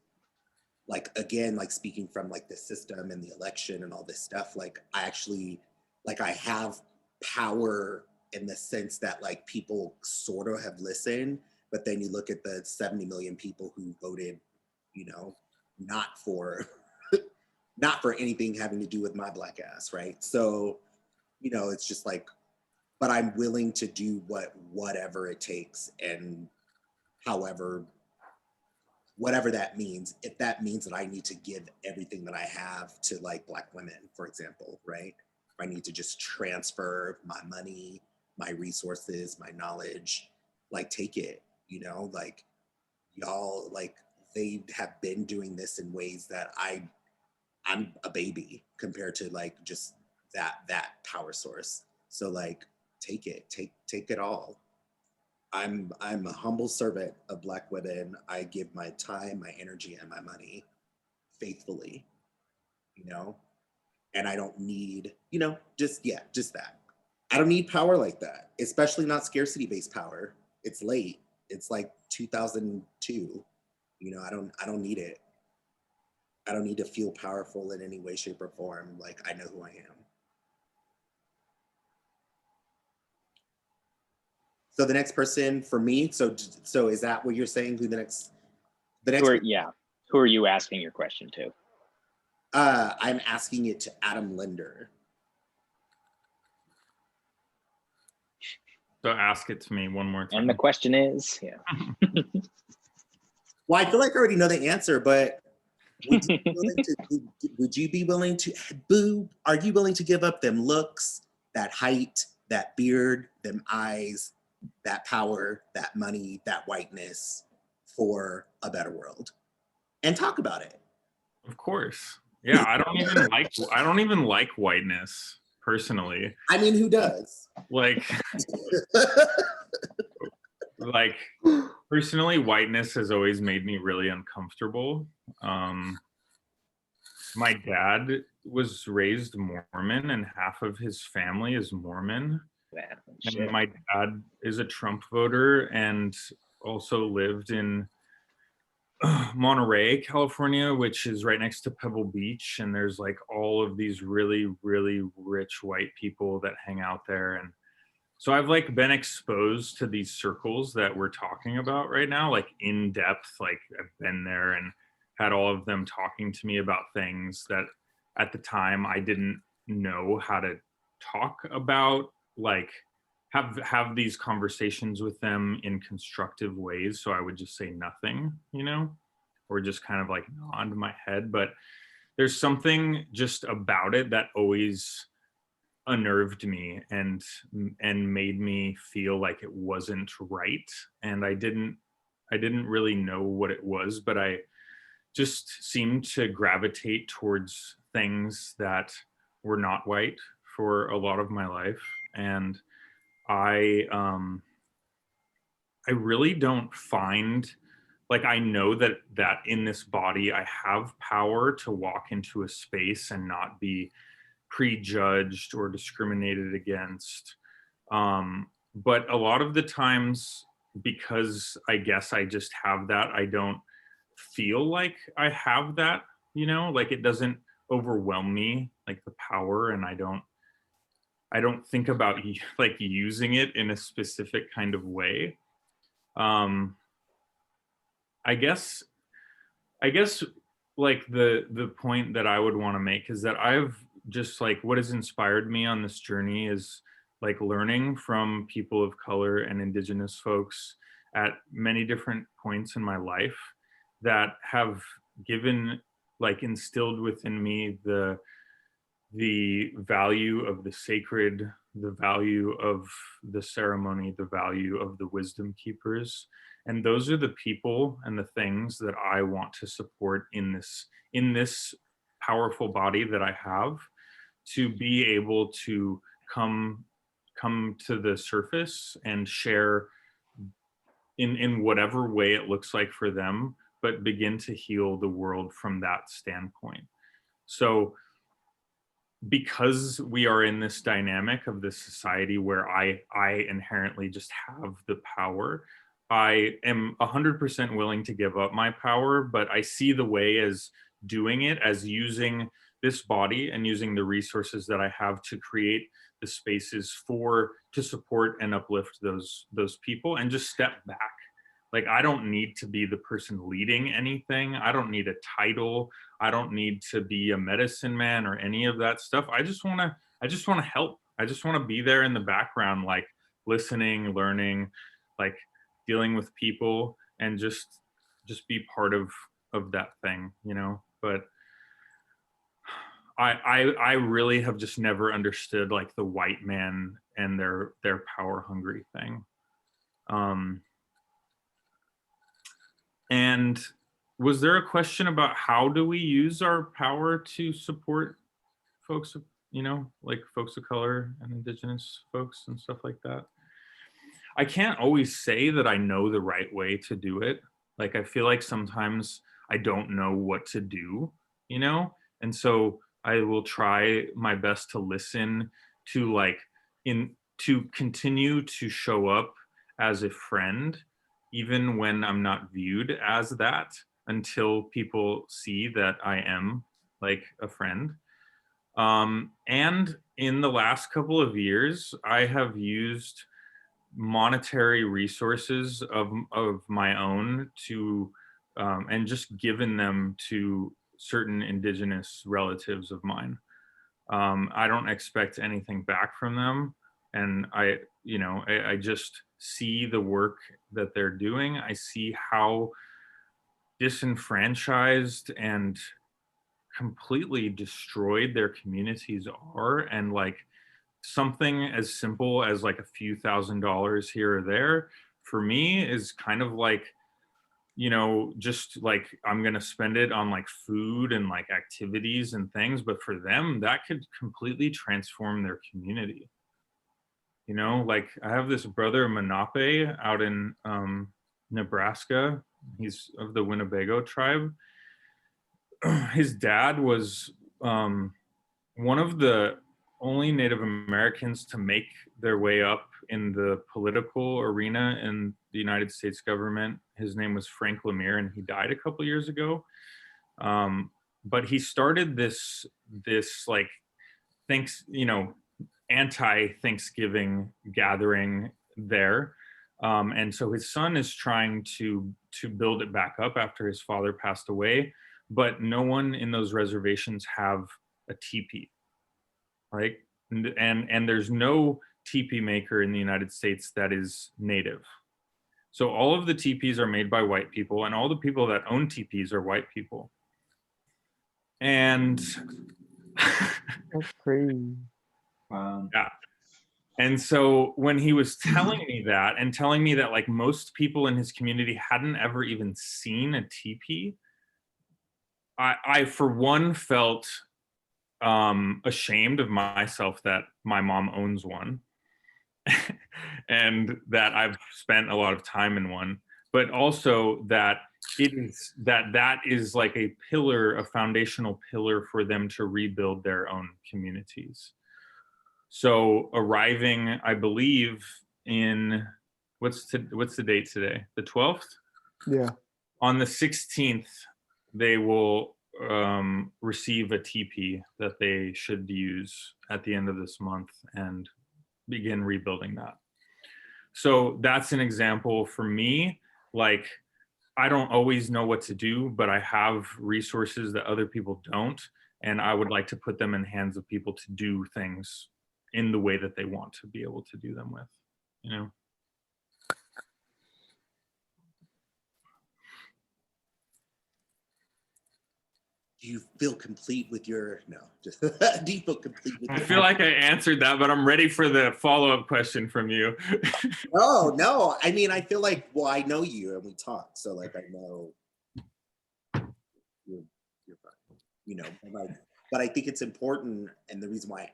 like, again, like speaking from like the system and the election and all this stuff, like I actually, like I have power in the sense that like people sort of have listened, but then you look at the 70 million people who voted, you know, not for not for anything having to do with my Black ass, right? So, you know, it's just like, but I'm willing to do whatever it takes and however, whatever that means. If that means that I need to give everything that I have to like Black women, for example, right? If I need to just transfer my money, my resources, my knowledge, like take it, you know, like y'all, like they have been doing this in ways that I'm a baby compared to like just that power source. So like take it all. I'm a humble servant of Black women. I give my time, my energy, and my money faithfully, you know, and I don't need, you know, just that. I don't need power like that, especially not scarcity-based power. It's late. It's like 2002. You know, I don't need it. I don't need to feel powerful in any way, shape, or form. Like, I know who I am. So the next person for me, so is that what you're saying? Who the next Who are you asking your question to? I'm asking it to Adam Linder. So ask it to me one more time. And the question is, yeah. Well, I feel like I already know the answer, but would you be willing to, boo, are you willing to give up them looks, that height, that beard, them eyes, that power, that money, that whiteness for a better world? And talk about it. Of course. Yeah, I don't even like whiteness personally. I mean, who does? Like personally, whiteness has always made me really uncomfortable. My dad was raised Mormon and half of his family is Mormon. And my dad is a Trump voter and also lived in Monterey, California, which is right next to Pebble Beach. And there's like all of these really, really rich white people that hang out there. And so I've like been exposed to these circles that we're talking about right now, like in depth. Like I've been there and had all of them talking to me about things that at the time I didn't know how to talk about, like have these conversations with them in constructive ways. So I would just say nothing, you know, or just kind of like nod my head. But there's something just about it that always unnerved me and made me feel like it wasn't right. And I didn't really know what it was, but I just seemed to gravitate towards things that were not white for a lot of my life. And I really don't find, like, I know that in this body I have power to walk into a space and not be prejudged or discriminated against. But a lot of the times, because I guess I just have that, I don't feel like I have that, you know, like it doesn't overwhelm me, like the power, and I don't think about like using it in a specific kind of way. I guess like the point that I would want to make is that I've just like, what has inspired me on this journey is like learning from people of color and indigenous folks at many different points in my life that have given, like, instilled within me the value of the sacred, the value of the ceremony, the value of the wisdom keepers. And those are the people and the things that I want to support in this powerful body that I have, to be able to come to the surface and share in whatever way it looks like for them, but begin to heal the world from that standpoint. So because we are in this dynamic of this society where I inherently just have the power, I am 100% willing to give up my power, but I see the way as doing it, as using this body and using the resources that I have to create the spaces to support and uplift those people, and just step back. Like, I don't need to be the person leading anything. I don't need a title. I don't need to be a medicine man or any of that stuff. I just want to help. I just want to be there in the background, like listening, learning, like dealing with people, and just be part of that thing, you know. But I really have just never understood like the white man and their power hungry thing. And was there a question about how do we use our power to support folks, you know, like folks of color and indigenous folks and stuff like that? I can't always say that I know the right way to do it. Like, I feel like sometimes I don't know what to do, you know? And so I will try my best to listen, to to continue to show up as a friend, even when I'm not viewed as that, until people see that I am like a friend. And in the last couple of years, I have used monetary resources of my own to and just given them to certain indigenous relatives of mine. I don't expect anything back from them, and I just see the work that they're doing. I see how disenfranchised and completely destroyed their communities are, and like something as simple as like a few $1,000s here or there for me is kind of like, just like I'm gonna spend it on like food and like activities and things, but for them that could completely transform their community. Like I have this brother Manape out in Nebraska. He's of the Winnebago tribe. His dad was one of the only Native Americans to make their way up in the political arena in the United States government. His name was Frank Lemire, and he died a couple years ago. But he started this like anti-Thanksgiving gathering there. And so his son is trying to build it back up after his father passed away, but no one in those reservations have a teepee, right? And there's no teepee maker in the United States that is native. So all of the teepees are made by white people, and all the people that own teepees are white people. And That's crazy. Wow. yeah. And so when he was telling me that, and telling me that like most people in his community hadn't ever even seen a teepee, I for one felt ashamed of myself that my mom owns one and that I've spent a lot of time in one, but also that that is like a pillar, a foundational pillar for them to rebuild their own communities. So arriving, I believe, in what's the date today? The 12th? Yeah. On the 16th, they will receive a teepee that they should use at the end of this month and begin rebuilding that. So that's an example for me. Like, I don't always know what to do, but I have resources that other people don't. And I would like to put them in hands of people to do things in the way that they want to be able to do them with, Do you feel complete with your, no, just, do you feel complete with I your, feel like I answered that, but I'm ready for the follow-up question from you. oh, no, I mean, I feel like, well, I know you and we talk, so like, I know you're fine, but I think it's important, and the reason why I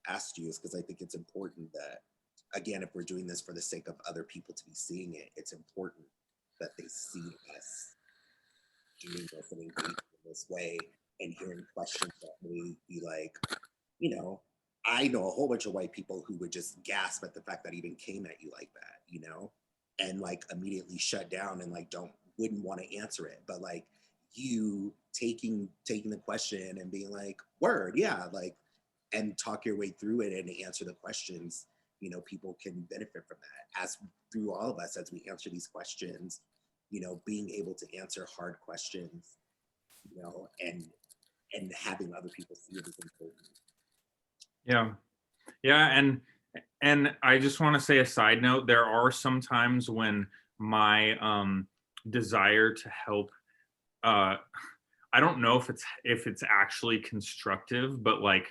asked you is because I think it's important that, again, if we're doing this for the sake of other people to be seeing it, it's important that they see us doing this and engaging in this way and hearing questions that may be like, I know a whole bunch of white people who would just gasp at the fact that I even came at you like that, and like immediately shut down and like wouldn't want to answer it. But like you taking the question and being like, word, yeah, like, and talk your way through it and answer the questions, people can benefit from that, as through all of us as we answer these questions, being able to answer hard questions, and having other people see it is important. Yeah. And I just want to say a side note, there are some times when my desire to help, I don't know if it's actually constructive, but like,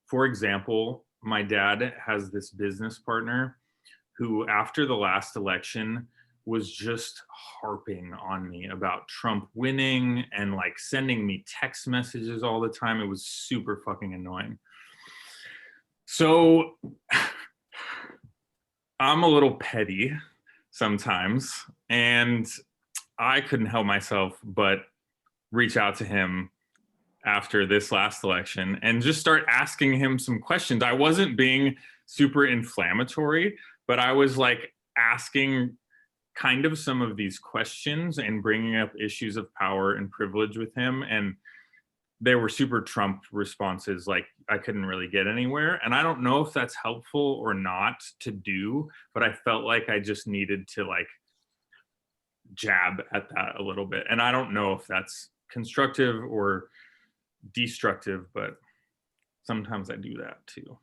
for example, my dad has this business partner who, after the last election, was just harping on me about Trump winning and like sending me text messages all the time. It was super fucking annoying. So I'm a little petty sometimes, and I couldn't help myself but reach out to him after this last election and just start asking him some questions. I wasn't being super inflammatory, but I was like asking kind of some of these questions and bringing up issues of power and privilege with him, and they were super Trump responses, like I couldn't really get anywhere. And I don't know if that's helpful or not to do, but I felt like I just needed to like jab at that a little bit. And I don't know if that's constructive or destructive, but sometimes I do that too.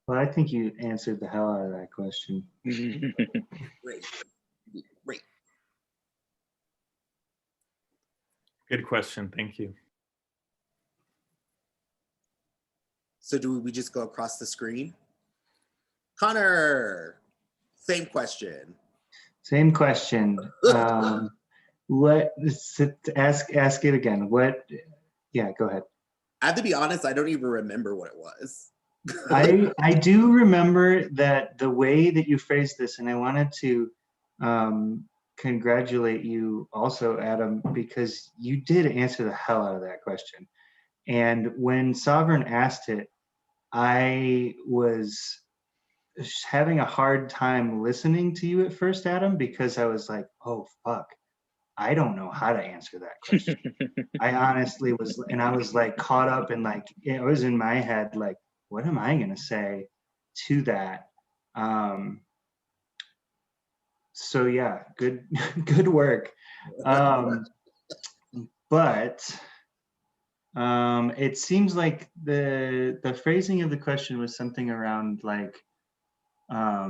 Well, I think you answered the hell out of that question. Great. Great. Good question. Thank you. So do we just go across the screen? Connor, same question. Same question. Ask it again. Yeah, go ahead. I have to be honest, I don't even remember what it was. I do remember that the way that you phrased this, and I wanted to congratulate you also, Adam, because you did answer the hell out of that question. And when Sovereign asked it, I was having a hard time listening to you at first, Adam, because I was like, oh, fuck, I don't know how to answer that question. I honestly was, and I was like caught up in like, it was in my head, like, what am I going to say to that? So yeah, good work. But it seems like the phrasing of the question was something around like, I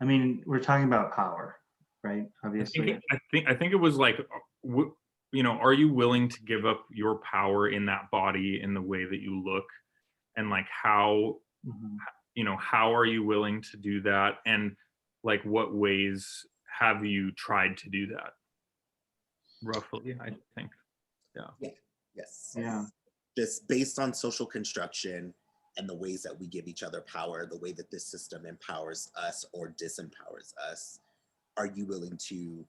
mean, we're talking about power, right? Obviously. I think it was like, are you willing to give up your power in that body in the way that you look, and like how, how are you willing to do that, and like what ways have you tried to do that? Roughly, I think. Yeah. Yes. Yeah. Just based on social construction and the ways that we give each other power, the way that this system empowers us or disempowers us, are you willing to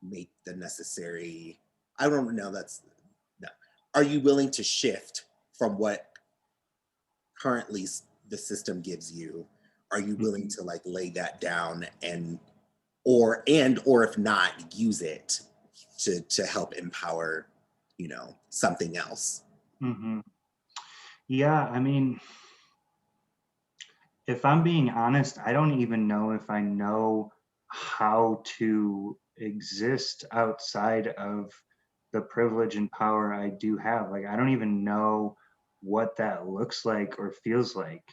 make the necessary, I don't know, no. Are you willing to shift from what currently the system gives you? Are you willing to like lay that down or if not, use it to help empower, something else? Mm-hmm. Yeah, I mean, if I'm being honest, I don't even know if I know how to exist outside of the privilege and power I do have. Like, I don't even know what that looks like or feels like.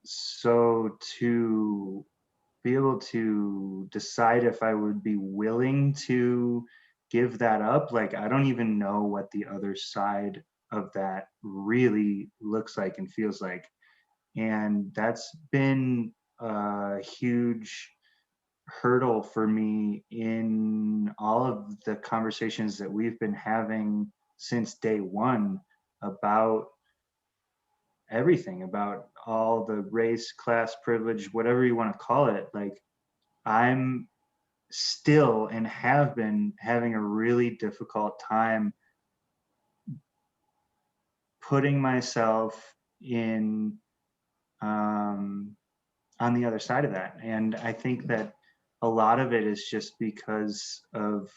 So to be able to decide if I would be willing to give that up, like, I don't even know what the other side of that really looks like and feels like. And that's been a huge hurdle for me in all of the conversations that we've been having since day one about everything, about all the race, class, privilege, whatever you want to call it. Like, I'm still and have been having a really difficult time putting myself in on the other side of that. And I think that a lot of it is just because of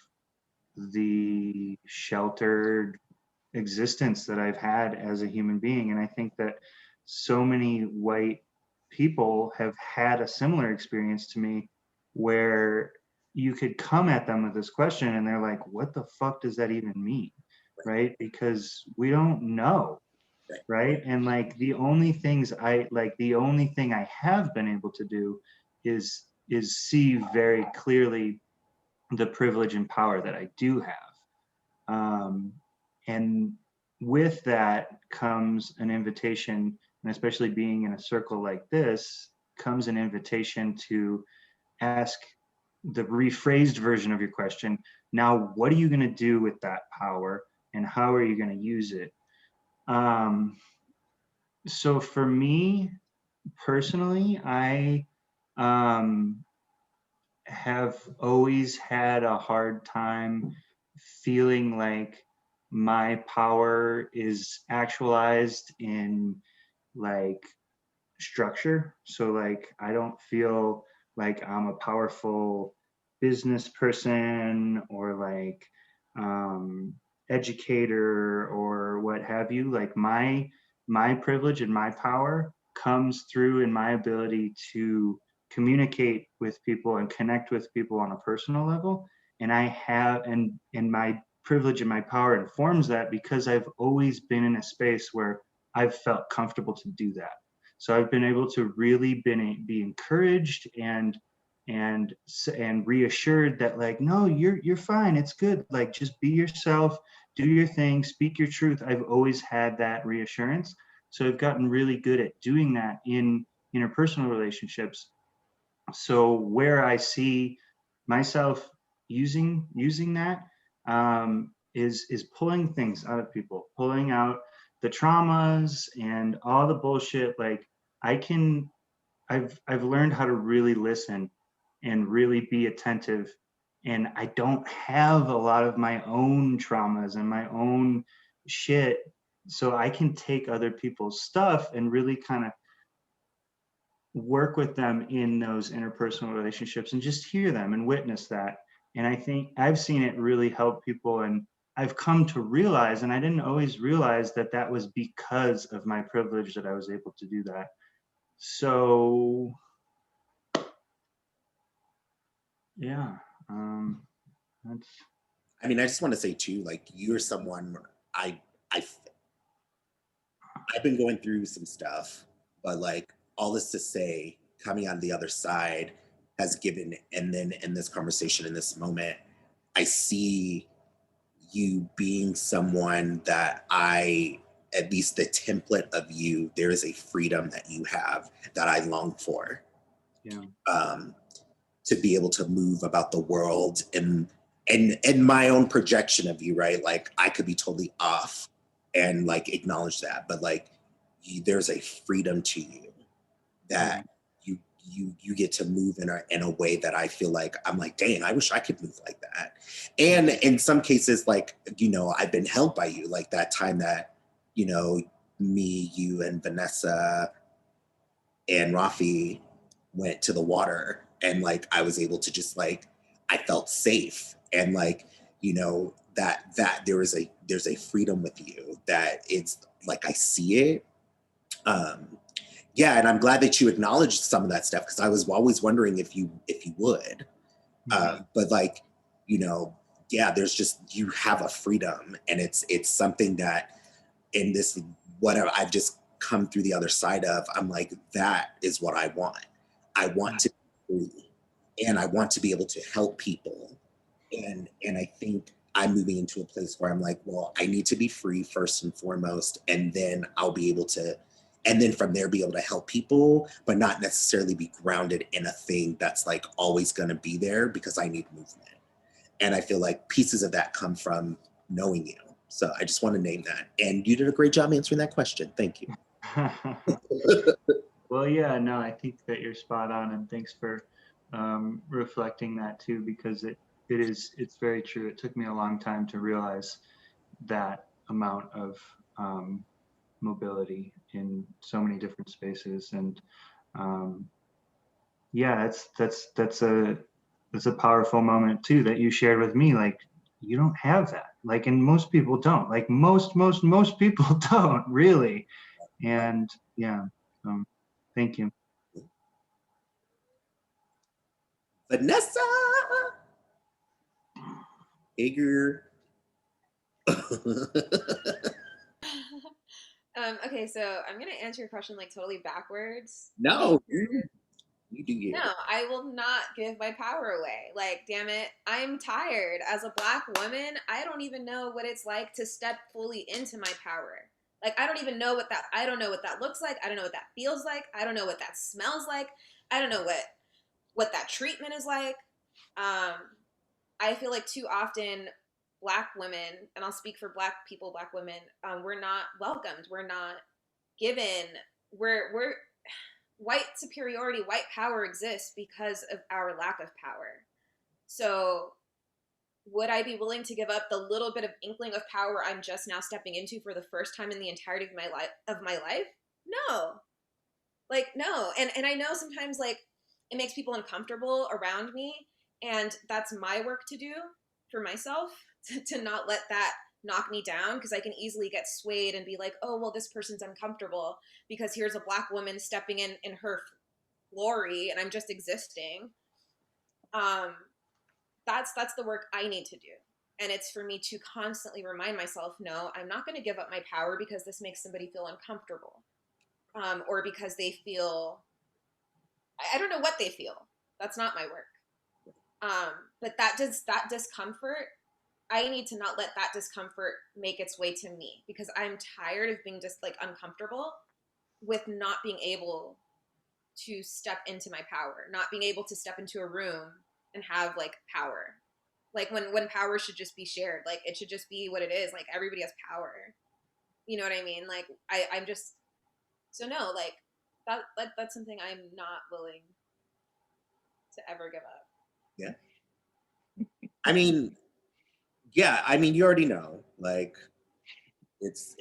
the sheltered existence that I've had as a human being. And I think that so many white people have had a similar experience to me, where you could come at them with this question and they're like, what the fuck does that even mean? Right? Because we don't know. Right. And like the only thing I have been able to do is see very clearly the privilege and power that I do have. And with that comes an invitation, and especially being in a circle like this, comes an invitation to ask the rephrased version of your question. Now, what are you going to do with that power, and how are you going to use it? So for me personally, I have always had a hard time feeling like my power is actualized in like structure. So like I don't feel like I'm a powerful business person or like educator or what have you. Like my privilege and my power comes through in my ability to communicate with people and connect with people on a personal level. And I have and my privilege and my power informs that because I've always been in a space where I've felt comfortable to do that. So I've been able to really be encouraged and reassured that like, no, you're fine. It's good. Like just be yourself, do your thing, speak your truth. I've always had that reassurance. So I've gotten really good at doing that in interpersonal relationships. So where I see myself using that is pulling things out of people, pulling out the traumas and all the bullshit. Like I can, I've learned how to really listen and really be attentive. And I don't have a lot of my own traumas and my own shit. So I can take other people's stuff and really kind of work with them in those interpersonal relationships and just hear them and witness that. And I think I've seen it really help people. And I've come to realize, and I didn't always realize that that was because of my privilege that I was able to do that. So, yeah, that's. I mean, I just want to say too, like you're someone I I've been going through some stuff, but like all this to say, coming on the other side has given, and then in this conversation, in this moment, I see you being someone that at least the template of you, there is a freedom that you have that I long for. Yeah. To be able to move about the world and my own projection of you, right? Like I could be totally off and like acknowledge that, but like there's a freedom to you that you get to move in a way that I feel like I'm like, dang, I wish I could move like that. And in some cases, like, you know, I've been held by you, like that time that, you know, me, you and Vanessa and Rafi went to the water and like I was able to just like I felt safe and like you know that there's a freedom with you that it's like I see it. Yeah, and I'm glad that you acknowledged some of that stuff because I was always wondering if you would. But like you know, yeah, there's just you have a freedom and it's something that in this whatever I've just come through the other side of, I'm like, that is what I want. I want to be free and I want to be able to help people. And I think I'm moving into a place where I'm like, well, I need to be free first and foremost, and then I'll be able to, and then from there be able to help people, but not necessarily be grounded in a thing that's like always going to be there because I need movement. And I feel like pieces of that come from knowing you. So I just want to name that. And you did a great job answering that question. Thank you. Well, yeah, no, I think that you're spot on, and thanks for reflecting that too, because it's very true. It took me a long time to realize that amount of mobility in so many different spaces, and yeah, that's a powerful moment too that you shared with me. Like you don't have that, like, and most people don't. Like most people don't really, and yeah. Thank you. Vanessa Hager. Okay, so I'm gonna answer your question like totally backwards. No, you do you. No, I will not give my power away. Like, damn it, I'm tired. As a Black woman, I don't even know what it's like to step fully into my power. Like, I don't know what that looks like. I don't know what that feels like. I don't know what that smells like. I don't know what that treatment is like. Um, I feel like too often Black women, and I'll speak for Black people, Black women, we're not welcomed. We're not given. We're white superiority, white power exists because of our lack of power. So would I be willing to give up the little bit of inkling of power I'm just now stepping into for the first time in the entirety of my life? No. Like, no. And I know sometimes like it makes people uncomfortable around me, and that's my work to do for myself to not let that knock me down, because I can easily get swayed and be like, oh well, this person's uncomfortable because here's a Black woman stepping in her glory and I'm just existing. um that's the work I need to do, and it's for me to constantly remind myself, no, I'm not going to give up my power because this makes somebody feel uncomfortable, or because they feel, I don't know what they feel. That's not my work. But that discomfort, I need to not let that discomfort make its way to me, because I'm tired of being just like uncomfortable with not being able to step into my power, not being able to step into a room and have like power. Like when power should just be shared. Like it should just be what it is. Like everybody has power. You know what I mean? Like I'm just, so no, like that's something I'm not willing to ever give up. Yeah. I mean, yeah, I mean, you already know, like it's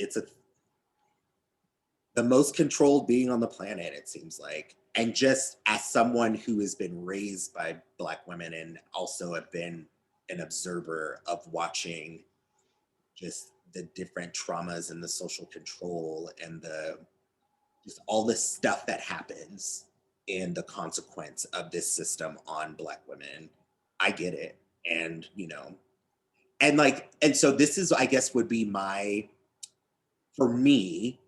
the most controlled being on the planet, it seems like. And just as someone who has been raised by Black women and also have been an observer of watching just the different traumas and the social control and the just all the stuff that happens and the consequence of this system on Black women, I get it. And and so this is, I guess, would be for me,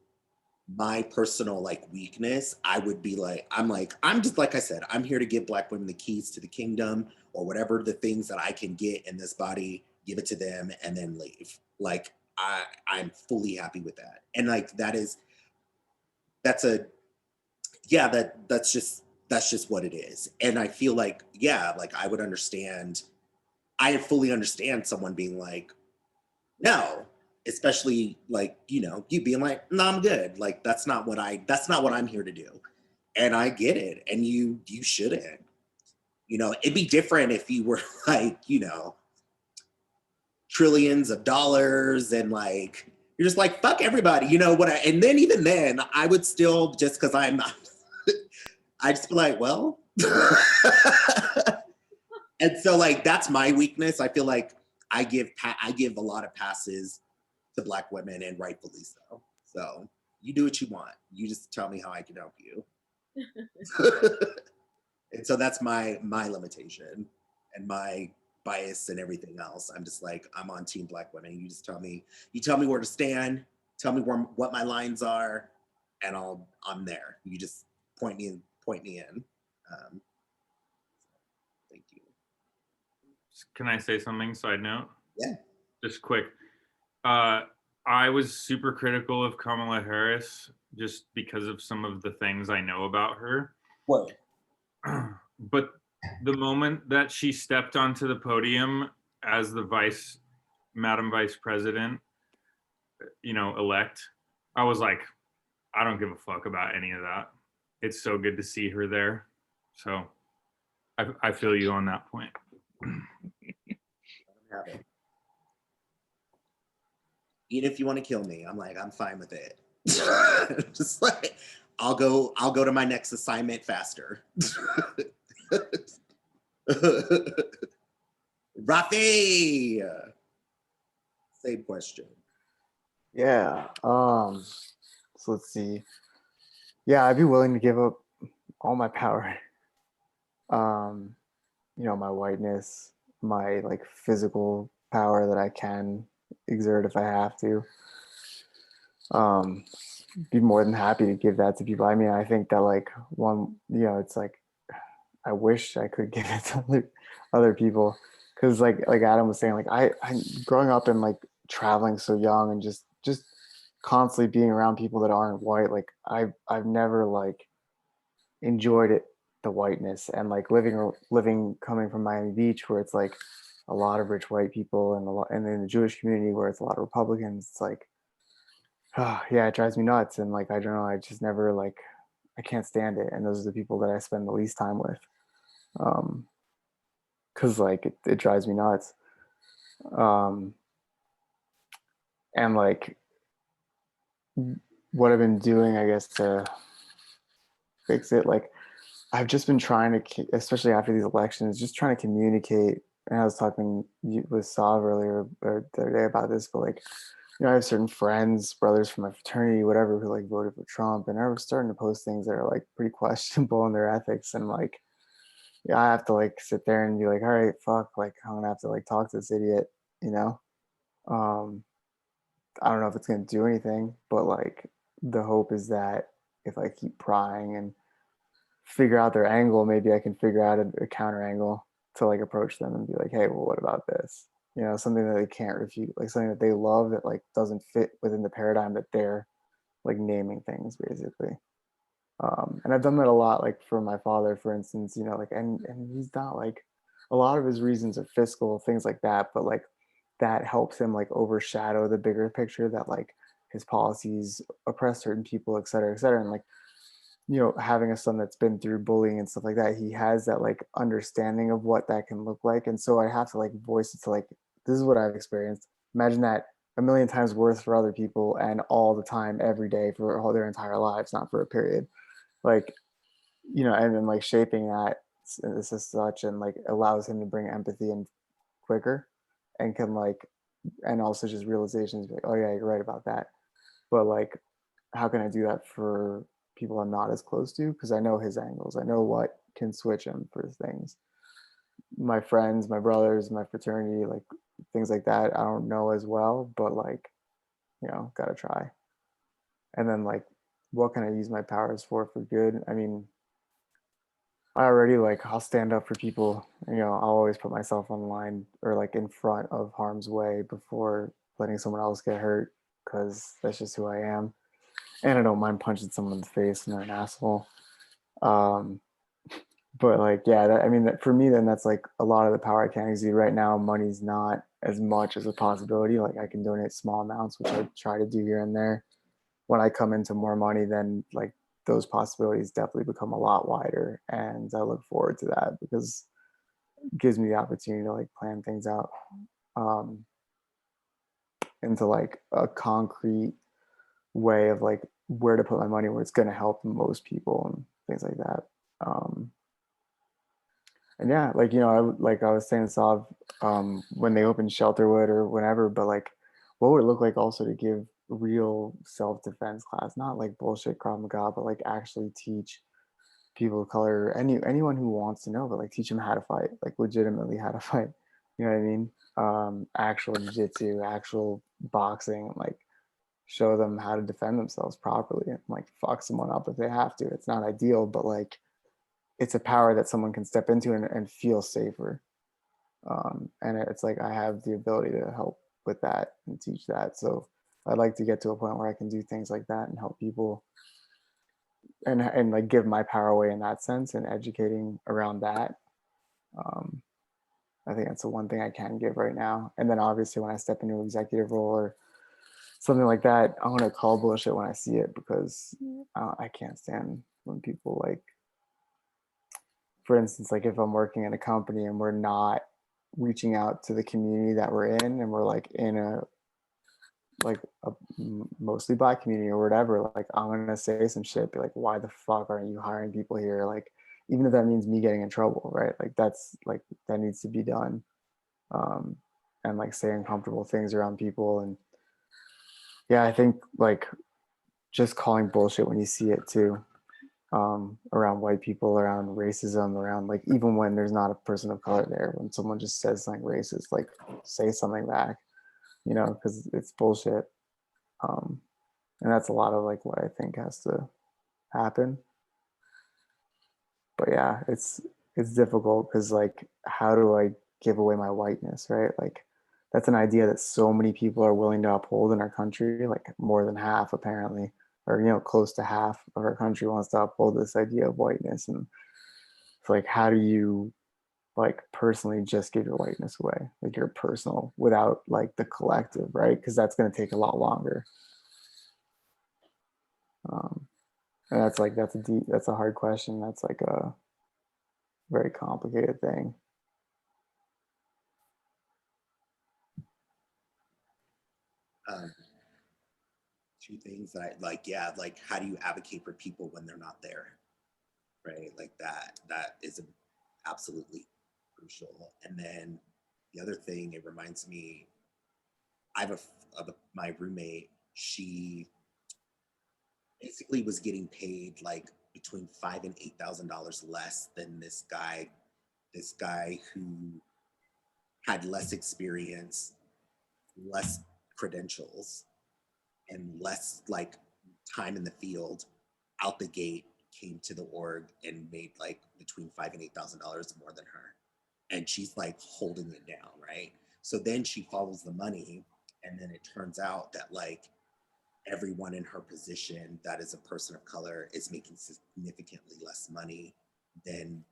my personal like weakness. I would be like, I'm just, like I said, I'm here to give Black women the keys to the kingdom, or whatever the things that I can get in this body, give it to them and then leave. Like I'm fully happy with that. And like that's a yeah, that's just what it is. And I feel like, yeah, like I fully understand someone being like, no, especially like, you being like, no, I'm good. Like that's not what I'm here to do. And I get it. And you shouldn't. It'd be different if you were like, trillions of dollars and like you're just like, fuck everybody, and then even then I would still, just because I'm not, I just be like, well. And so like that's my weakness. I feel like I give a lot of passes to Black women, and rightfully so. So you do what you want. You just tell me how I can help you. And so that's my limitation and my bias and everything else. I'm just like, I'm on team Black women. You just tell me where to stand, tell me what my lines are, and I'm there. You just point me in. Thank you. Can I say something? Side note? Yeah. Just quick. I was super critical of Kamala Harris just because of some of the things I know about her. What? But the moment that she stepped onto the podium as the Madam Vice President, elect, I was like, I don't give a fuck about any of that. It's so good to see her there. So I feel you on that point. Even if you want to kill me, I'm like, I'm fine with it. Just like, I'll go to my next assignment faster. Rafi, same question. Yeah. So let's see. Yeah, I'd be willing to give up all my power. My whiteness, my like physical power that I can exert if I have to. Be more than happy to give that to people. I mean, I think that like it's like I wish I could give it to other people, because like Adam was saying, like I growing up and like traveling so young and just constantly being around people that aren't white, like I've never like enjoyed it, the whiteness, and like living coming from Miami Beach, where it's like a lot of rich white people, and in the Jewish community where it's a lot of Republicans. It's like, yeah, it drives me nuts. And like I don't know, I just never like, I can't stand it. And those are the people that I spend the least time with, because like it drives me nuts. Um, and like what I've been doing, I guess, to fix it, like I've just been trying to, especially after these elections, just trying to communicate. And I was talking with Sav earlier or the other day about this, but like, I have certain friends, brothers from my fraternity, whatever, who like voted for Trump, and they're starting to post things that are like pretty questionable in their ethics. And like, yeah, I have to like sit there and be like, all right, fuck, like I'm gonna have to like talk to this idiot, you know? Um, I don't know if it's gonna do anything, but like the hope is that if I keep prying and figure out their angle, maybe I can figure out a counter angle to like approach them and be like, hey, well, what about this? Something that they can't refute, like something that they love that like doesn't fit within the paradigm that they're like naming things basically. And I've done that a lot, like for my father, for instance, like, and he's not like, a lot of his reasons are fiscal, things like that, but like that helps him like overshadow the bigger picture that like his policies oppress certain people, et cetera, et cetera. And like, having a son that's been through bullying and stuff like that, he has that like understanding of what that can look like. And so I have to like voice it to like, this is what I've experienced. Imagine that a million times worse for other people and all the time, every day for all their entire lives, not for a period. Like, and then like shaping that this is such and like allows him to bring empathy in quicker and can like, and also just realizations like, oh yeah, you're right about that. But like, how can I do that for people I'm not as close to? Because I know his angles. I know what can switch him for things. My friends, my brothers, my fraternity, like things like that, I don't know as well, but like, gotta try. And then like, what can I use my powers for good? I mean, I already like, I'll stand up for people, I'll always put myself on the line or like in front of harm's way before letting someone else get hurt because that's just who I am. And I don't mind punching someone in the face and they're an asshole. Um, but like, yeah, I mean, for me, then that's like a lot of the power I can exude right now. Money's not as much as a possibility. Like I can donate small amounts, which I try to do here and there. When I come into more money, then like those possibilities definitely become a lot wider. And I look forward to that because it gives me the opportunity to like plan things out um, into like a concrete way of like where to put my money where it's going to help most people and things like that. Um, and yeah, like, I was saying to Sav, when they opened Shelterwood or whenever, but like, what would it look like also to give real self-defense class, not like bullshit Krav Maga, but like actually teach people of color, anyone who wants to know, but like teach them how to fight, like legitimately how to fight. You know what I mean? Actual jiu-jitsu, actual boxing, like show them how to defend themselves properly and like fuck someone up if they have to. It's not ideal, but like it's a power that someone can step into and feel safer. And it's like I have the ability to help with that and teach that. So I'd like to get to a point where I can do things like that and help people and like give my power away in that sense and educating around that. Um, I think that's the one thing I can give right now. And then obviously when I step into an executive role or something like that, I want to call bullshit when I see it because I can't stand when people like, for instance, like if I'm working in a company and we're not reaching out to the community that we're in and we're like in a like a mostly Black community or whatever, like I'm gonna say some shit, be like, why the fuck aren't you hiring people here? Like, even if that means me getting in trouble, right? Like that's like that needs to be done. Um, and like say uncomfortable things around people. And yeah, I think like just calling bullshit when you see it too, around white people, around racism, around like even when there's not a person of color there, when someone just says something racist, like say something back, because it's bullshit. Um, and that's a lot of like what I think has to happen. But yeah, it's difficult because like how do I give away my whiteness, right? Like that's an idea that so many people are willing to uphold in our country, like more than half apparently, or close to half of our country wants to uphold this idea of whiteness. And it's like how do you like personally just give your whiteness away, like your personal, without like the collective, right? Because that's going to take a lot longer. And that's like that's a hard question. That's like a very complicated thing. Um, two things that I like, yeah, like how do you advocate for people when they're not there, right? Like that is absolutely crucial. And then the other thing, it reminds me, I have my roommate. She basically was getting paid like between $5,000 and $8,000 less than this guy. This guy who had less experience, less credentials, and less like time in the field. Out the gate, came to the org and made like between $5,000 and $8,000 more than her, and she's like holding it down, right? So then she follows the money, and then it turns out that like everyone in her position that is a person of color is making significantly less money than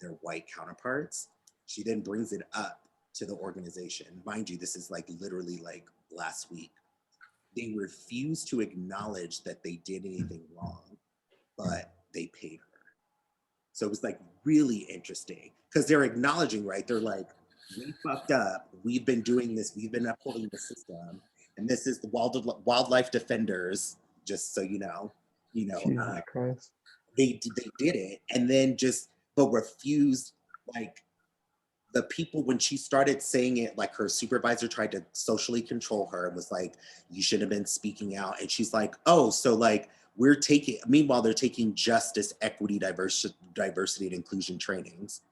their white counterparts. She then brings it up to the organization. Mind you, this is like literally like last week. They refuse to acknowledge that they did anything wrong, but they paid her. So it was like really interesting because they're acknowledging, right? They're like, we fucked up. We've been doing this. We've been upholding the system, and this is the wildlife defenders. Just so you know, Jesus Christ. they did it, and then just but refused. Like the people, when she started saying it, like her supervisor tried to socially control her and was like, "You should have been speaking out," and she's like, "Oh, so like." We're taking, meanwhile, they're taking justice, equity, diversity, and inclusion trainings.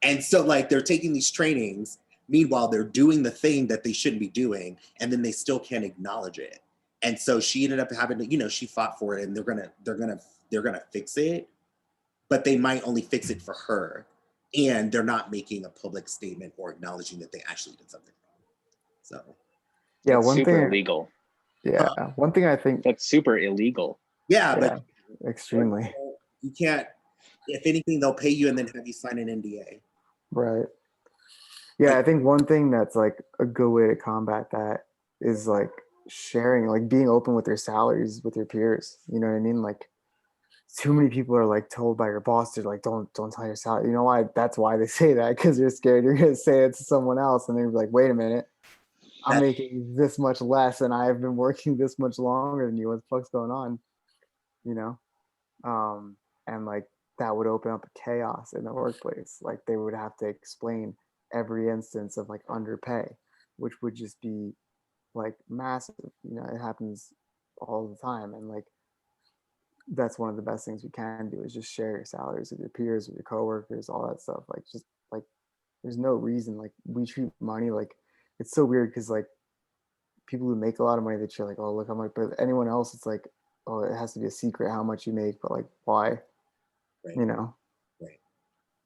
And so, like, they're taking these trainings. Meanwhile, they're doing the thing that they shouldn't be doing, and then they still can't acknowledge it. And so she ended up having to, she fought for it, and they're gonna fix it, but they might only fix it for her, and they're not making a public statement or acknowledging that they actually did something wrong. So, Yeah, That's one super thing. illegal. Yeah, one thing I think. That's super illegal. yeah, Yeah, but extremely. you can't. If anything, they'll pay you and then have you sign an NDA. Right. Yeah, I think one thing that's like a good way to combat that is like sharing, like being open with your salaries with your peers. You know what I mean? Like too many people are like told by your boss to like don't tell your salary. You know why? That's why they say that, because you're scared you're gonna say it to someone else and they're like, wait a minute, I'm making this much less and I've been working this much longer than you. What the fuck's going on? You know? And like that would open up a chaos in the workplace. Like they would have to explain every instance of like underpay, which would just be like massive. It happens all the time. And like that's one of the best things we can do is just share your salaries with your peers, with your coworkers, all that stuff. Like just like there's no reason, like we treat money like it's so weird because like people who make a lot of money, that you're like, oh look how much, but anyone else it's like, oh, it has to be a secret how much you make, but like why? Right. Right.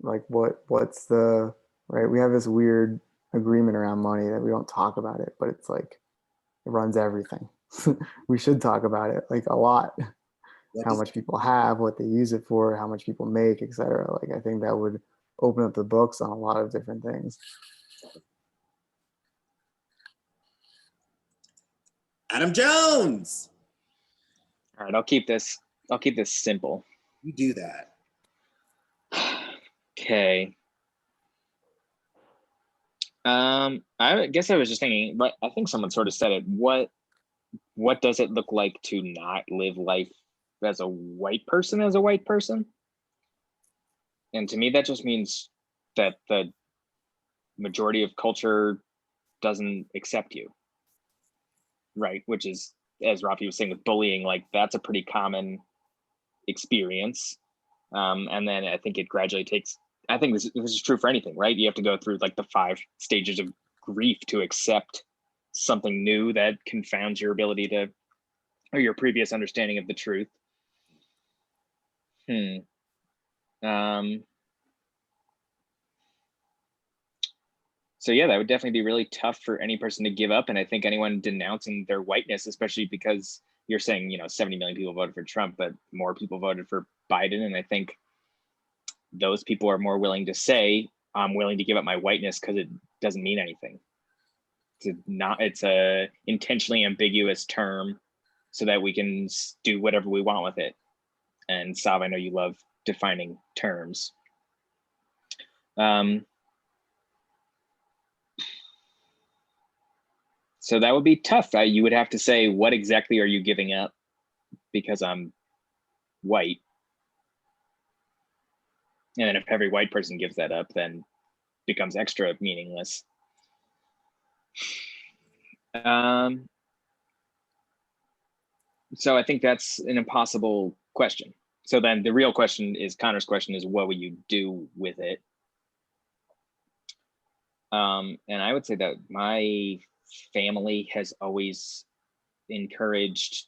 Like what's the right? We have this weird agreement around money that we don't talk about it, but it's like it runs everything. We should talk about it like a lot. How much people have, what they use it for, how much people make, etc. Like I think that would open up the books on a lot of different things. Adam Jones. All right, I'll keep this simple. You do that. Okay. I guess I was just thinking, but I think someone sort of said it. What does it look like to not live life as a white person? And to me, that just means that the majority of culture doesn't accept you, right? Which is, as Rafi was saying with bullying, like that's a pretty common experience. And then I think it gradually takes, I think this is true for anything, right? You have to go through like the 5 stages of grief to accept something new that confounds your ability to, or your previous understanding of the truth. So yeah, that would definitely be really tough for any person to give up. And I think anyone denouncing their whiteness, especially because you're saying, 70 million people voted for Trump, but more people voted for Biden. And I think those people are more willing to say, I'm willing to give up my whiteness because it doesn't mean anything. It's a intentionally ambiguous term so that we can do whatever we want with it. And Sav, I know you love defining terms. So that would be tough. You would have to say, what exactly are you giving up because I'm white? And then if every white person gives that up, then it becomes extra meaningless. So I think that's an impossible question. So then the real question is, Connor's question is, what will you do with it? And I would say that my family has always encouraged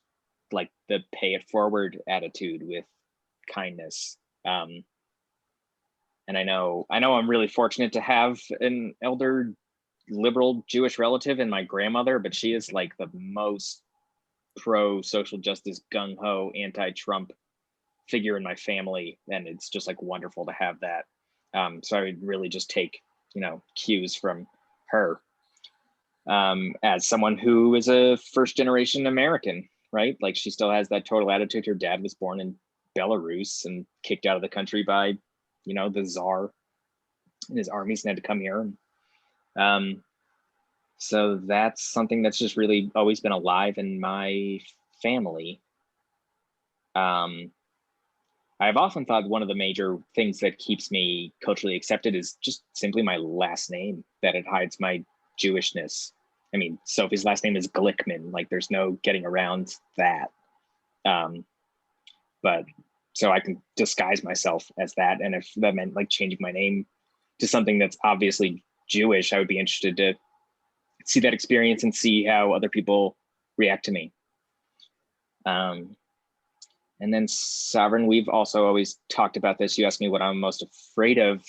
like the pay it forward attitude with kindness. And I know I'm really fortunate to have an elder liberal Jewish relative in my grandmother, but she is like the most pro social justice, gung ho, anti-Trump figure in my family, and it's just like wonderful to have that. So I would really just take cues from her. As someone who is a first generation American, right? Like she still has that total attitude. Her dad was born in Belarus and kicked out of the country by, the Tsar and his armies, and had to come here. So that's something that's just really always been alive in my family. I've often thought one of the major things that keeps me culturally accepted is just simply my last name, that it hides my Jewishness. I mean, Sophie's last name is Glickman. Like there's no getting around that. But so I can disguise myself as that. And if that meant like changing my name to something that's obviously Jewish, I would be interested to see that experience and see how other people react to me. And then Sovereign, we've also always talked about this. You asked me what I'm most afraid of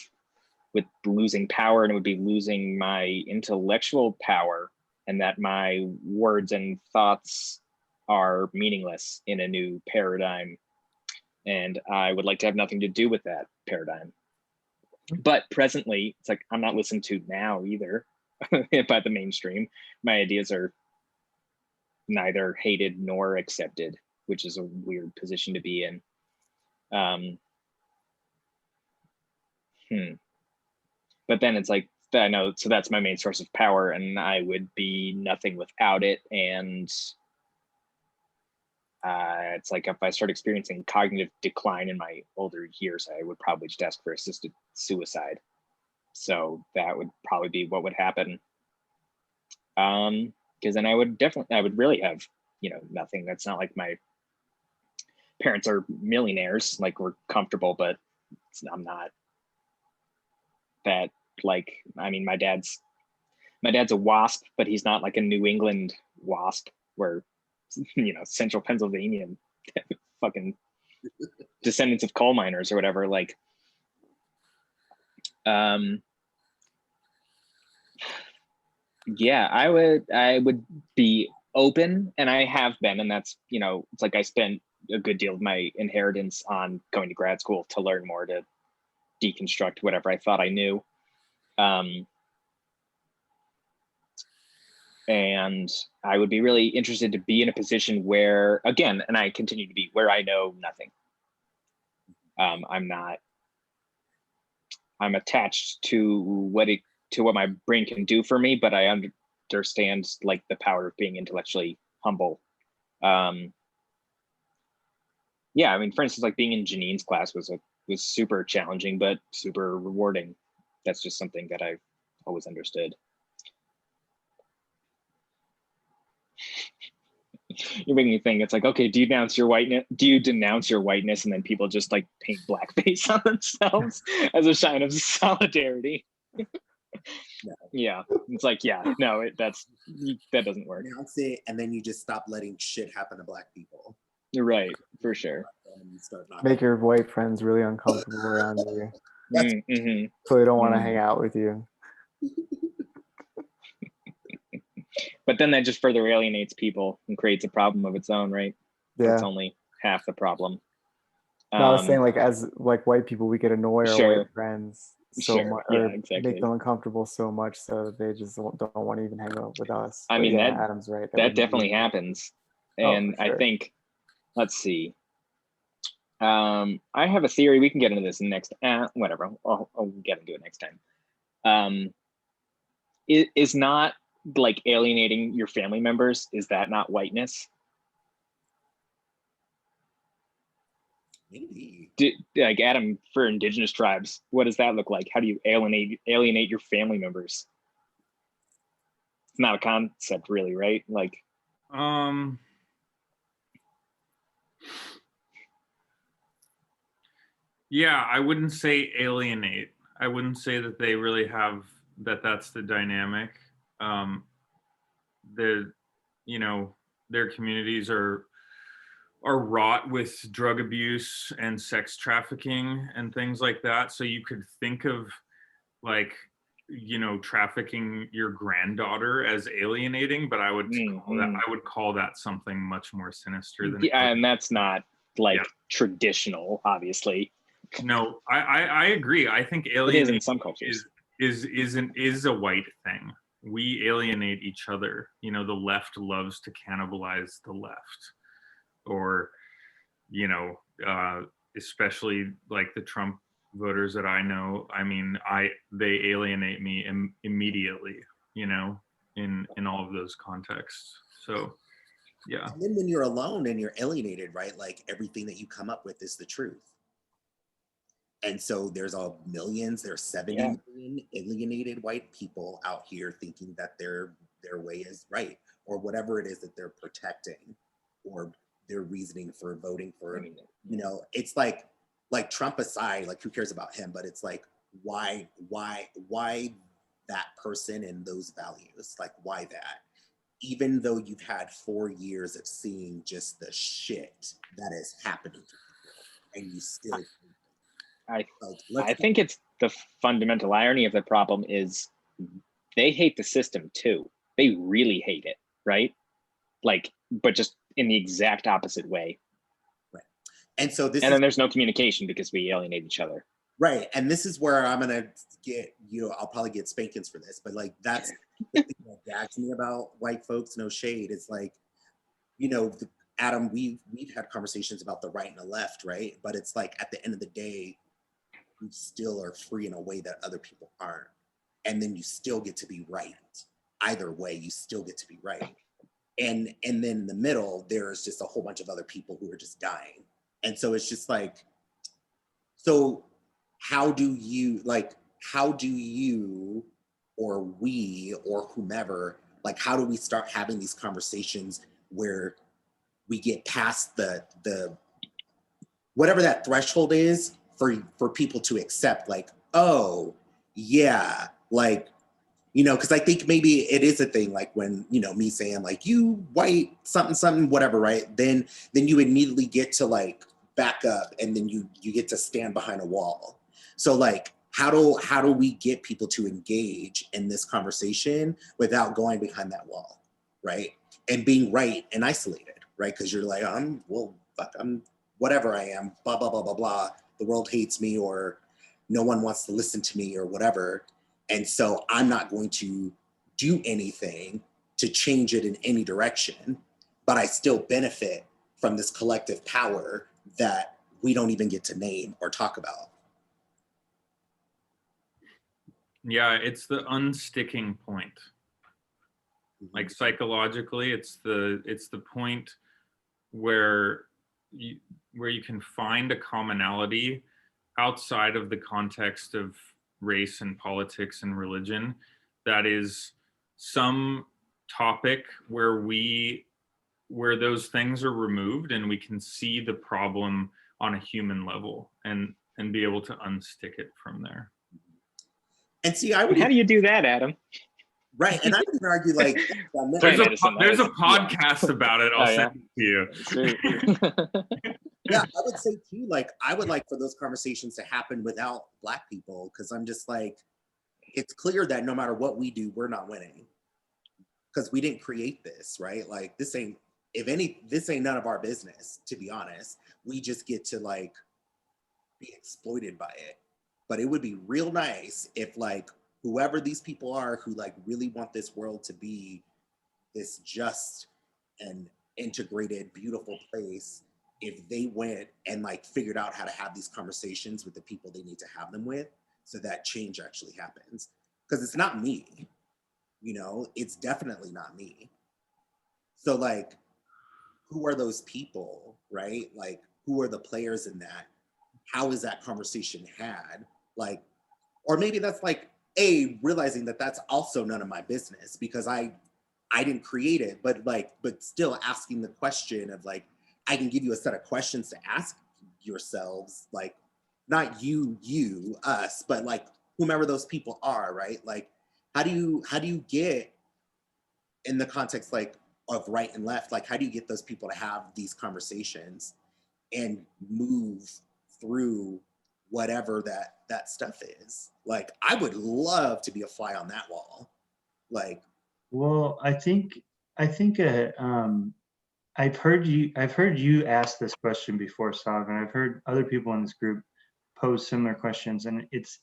with losing power, and it would be losing my intellectual power, and that my words and thoughts are meaningless in a new paradigm. And I would like to have nothing to do with that paradigm. But presently, it's like I'm not listened to now either by the mainstream. My ideas are neither hated nor accepted, which is a weird position to be in. But then it's like, I know, so that's my main source of power, and I would be nothing without it. And it's like if I start experiencing cognitive decline in my older years, I would probably just ask for assisted suicide. So that would probably be what would happen. Because then I would really have, nothing. That's not like my parents are millionaires, like we're comfortable, but I'm not that. Like, I mean, my dad's a WASP, but he's not like a New England WASP where, central Pennsylvania and fucking descendants of coal miners or whatever. Like, yeah, I would be open, and I have been, and that's, it's like I spent a good deal of my inheritance on going to grad school to learn more, to deconstruct whatever I thought I knew. And I would be really interested to be in a position where, again, and I continue to be, where I know nothing. I'm attached to what my brain can do for me, but I understand like the power of being intellectually humble. Yeah, I mean, for instance, like being in Janine's class was super challenging, but super rewarding. That's just something that I've always understood. You're making me think. It's like, okay, do you denounce your whiteness, and then people just like paint blackface on themselves as a sign of solidarity? No. Yeah, it's like, yeah, no, that doesn't work. Announce it, and then you just stop letting shit happen to Black people. You're right, for sure. And you start Make your white friends really uncomfortable around you, Mm-hmm. so they don't want to hang out with you. But then that just further alienates people and creates a problem of its own, right? Yeah. That's only half the problem. No, I was saying, like, as like white people, we could annoy our Sure. white friends so much, Yeah, or exactly. make them uncomfortable so much, so that they just don't want to even hang out with us. I But mean, yeah, that Adam's right. That definitely happens. And for sure. I think, let's see. I have a theory. We can get into this next. Whatever. I'll get into it next time. It is not like alienating your family members, is that not whiteness? Maybe. Like Adam, for indigenous tribes, what does that look like? How do you alienate your family members? It's not a concept, really, right? Like, yeah, I wouldn't say alienate. I wouldn't say that they really have that's the dynamic. The you know, their communities are wrought with drug abuse and sex trafficking and things like that. So you could think of like, you know, trafficking your granddaughter as alienating, but I would call that something much more sinister than yeah, and that's not like Yeah. traditional, obviously. No, I agree. I think It is alienating in some cultures. is a white thing. We alienate each other. You know, the left loves to cannibalize the left, or you know, especially like the Trump voters that I know. I mean, they alienate me immediately. You know, in all of those contexts. So, yeah. And then when you're alone and you're alienated, right? Like everything that you come up with is the truth. And so there's there's 70 million alienated white people out here thinking that their way is right, or whatever it is that they're protecting, or their reasoning for voting for, you know, it's like Trump aside, like who cares about him? But it's like, why that person and those values? Like, why that? Even though you've had 4 years of seeing just the shit that is happening to people, and you still I think it's the fundamental irony of the problem is they hate the system too. They really hate it, right? Like, but just in the exact opposite way. Right. And so then there's no communication because we alienate each other. Right. And this is where I'm gonna get, you know, I'll probably get spankings for this, but like that's the thing that gags me about white folks, no shade. It's like, you know, Adam, we've had conversations about the right and the left, right? But it's like at the end of the day, you still are free in a way that other people aren't. And then you still get to be right. Either way, you still get to be right. And then in the middle, there's just a whole bunch of other people who are just dying. And so it's just like, so how do you or we or whomever, like how do we start having these conversations where we get past the whatever that threshold is for people to accept, like, oh yeah, like, you know, because I think maybe it is a thing, like when, you know, me saying like, you white something whatever, right? Then you immediately get to like back up, and then you get to stand behind a wall. So like, how do we get people to engage in this conversation without going behind that wall, right? And being right and isolated, right? Because you're like, I'm whatever I am, blah blah blah blah blah. The world hates me, or no one wants to listen to me, or whatever. And so I'm not going to do anything to change it in any direction, but I still benefit from this collective power that we don't even get to name or talk about. Yeah, it's the unsticking point. Like psychologically, it's the point where you can find a commonality outside of the context of race and politics and religion, that is some topic where those things are removed and we can see the problem on a human level and be able to unstick it from there. And see, how do you do that, Adam? Right, and I would argue like there's a podcast about it. I'll send it to you. Yeah, I would say too, like I would like for those conversations to happen without Black people, because I'm just like, it's clear that no matter what we do, we're not winning, because we didn't create this, right? Like this ain't none of our business, to be honest. We just get to like be exploited by it. But it would be real nice if like whoever these people are who like really want this world to be this just and integrated, beautiful place, if they went and like figured out how to have these conversations with the people they need to have them with, so that change actually happens. Because it's not me, You know, it's definitely not me. So like, who are those people, right? Like, who are the players in that? How is that conversation had? Like, or maybe that's like realizing that that's also none of my business because I didn't create it, but like, but still asking the question of like, I can give you a set of questions to ask yourselves, like, not us, but like whomever those people are, right? Like, how do you get in the context like of right and left, like how do you get those people to have these conversations and move through whatever that stuff is? Like, I would love to be a fly on that wall. Like, Well, I've heard you ask this question before, Sav, and I've heard other people in this group pose similar questions, and it's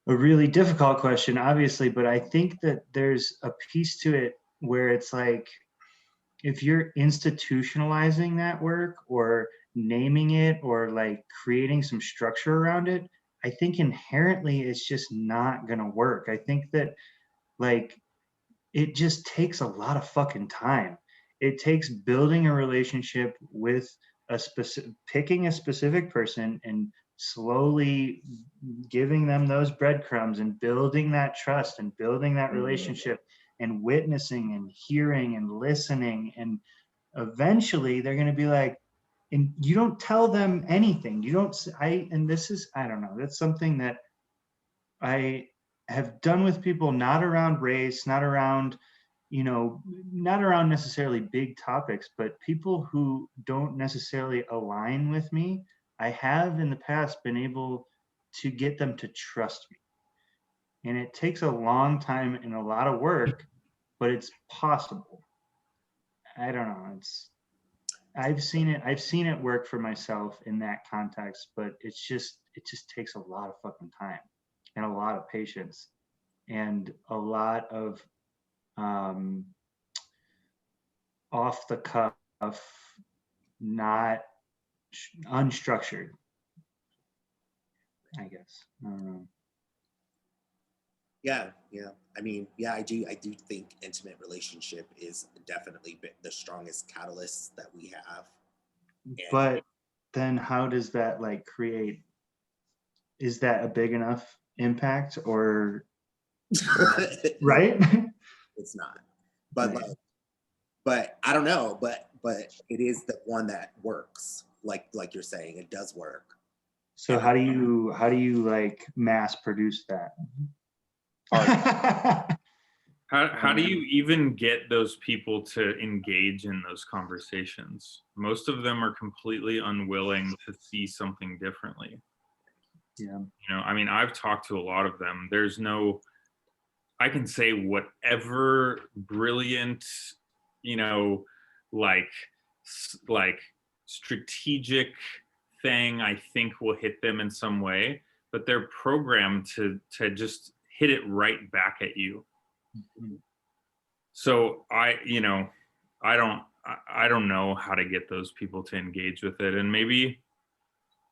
a really difficult question, obviously, but I think that there's a piece to it where it's like, if you're institutionalizing that work or naming it or like creating some structure around it, I think inherently it's just not going to work. I think that like it just takes a lot of fucking time. It takes building a relationship with picking a specific person and slowly giving them those breadcrumbs and building that trust and building that relationship and witnessing and hearing and listening. And eventually they're going to be like, and you don't tell them anything. You don't, and this is, I don't know, that's something that I have done with people, not around race, not around, not around necessarily big topics, but people who don't necessarily align with me. I have in the past been able to get them to trust me. And it takes a long time and a lot of work, but it's possible. I don't know. I've seen it work for myself in that context, but it just takes a lot of fucking time and a lot of patience and a lot of off the cuff, not unstructured, I guess. I don't know. yeah. I mean, yeah, I do think intimate relationship is definitely the strongest catalyst that we have. And but then how does that like create, is that a big enough impact or right? it's not. But Right. like, but I don't know, but it is the one that works. Like you're saying, it does work. So how do you like mass produce that? How do you even get those people to engage in those conversations? Most of them are completely unwilling to see something differently. Yeah. I mean, I've talked to a lot of them. I can say whatever brilliant, like strategic thing I think will hit them in some way, but they're programmed to just hit it right back at you. Mhm. So I don't know how to get those people to engage with it, and maybe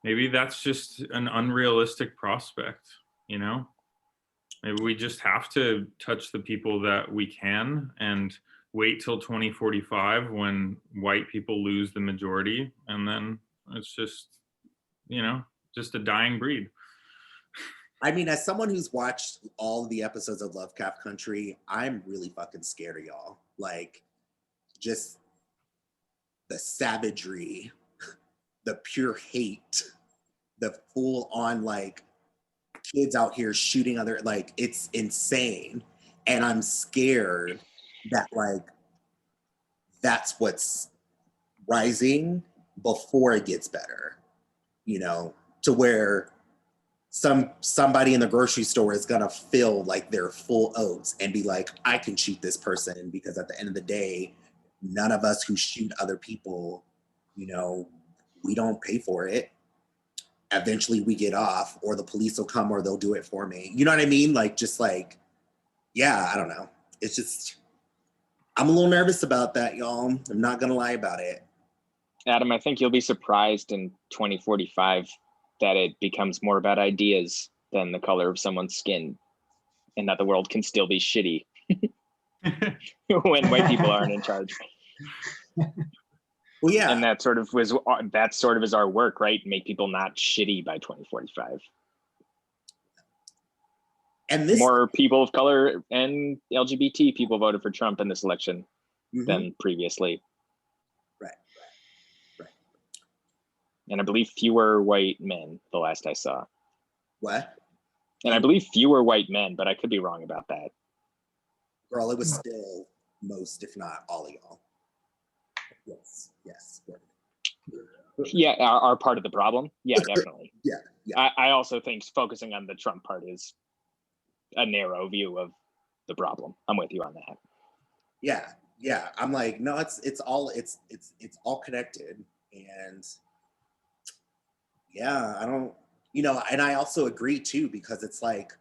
that's just an unrealistic prospect. Maybe we just have to touch the people that we can and wait till 2045 when white people lose the majority, and then it's just just a dying breed. I mean, as someone who's watched all the episodes of Lovecraft Country, I'm really fucking scared of y'all. Like, just the savagery, the pure hate, the full on like kids out here shooting other, like, it's insane. And I'm scared that like that's what's rising before it gets better, to where somebody in the grocery store is gonna feel like they're full oats and be like, I can shoot this person, because at the end of the day, none of us who shoot other people, we don't pay for it. Eventually we get off, or the police will come, or they'll do it for me. You know what I mean? Like, just like, yeah, I don't know. It's just, I'm a little nervous about that, y'all. I'm not gonna lie about it. Adam, I think you'll be surprised in 2045 that it becomes more about ideas than the color of someone's skin. and that the world can still be shitty when white people aren't in charge. Well, yeah. And that sort of is our work, right? Make people not shitty by 2045. And this More people of color and LGBT people voted for Trump in this election Mhm. than previously. Right. And I believe fewer white men, the last I saw. What? And I believe fewer white men, but I could be wrong about that. Girl, it was still most, if not all of y'all. Yes. Yeah, are part of the problem. Yeah, definitely. Yeah. I also think focusing on the Trump part is a narrow view of the problem. I'm with you on that. Yeah. I'm like, no, it's all connected. And yeah, I don't, and I also agree too, because it's like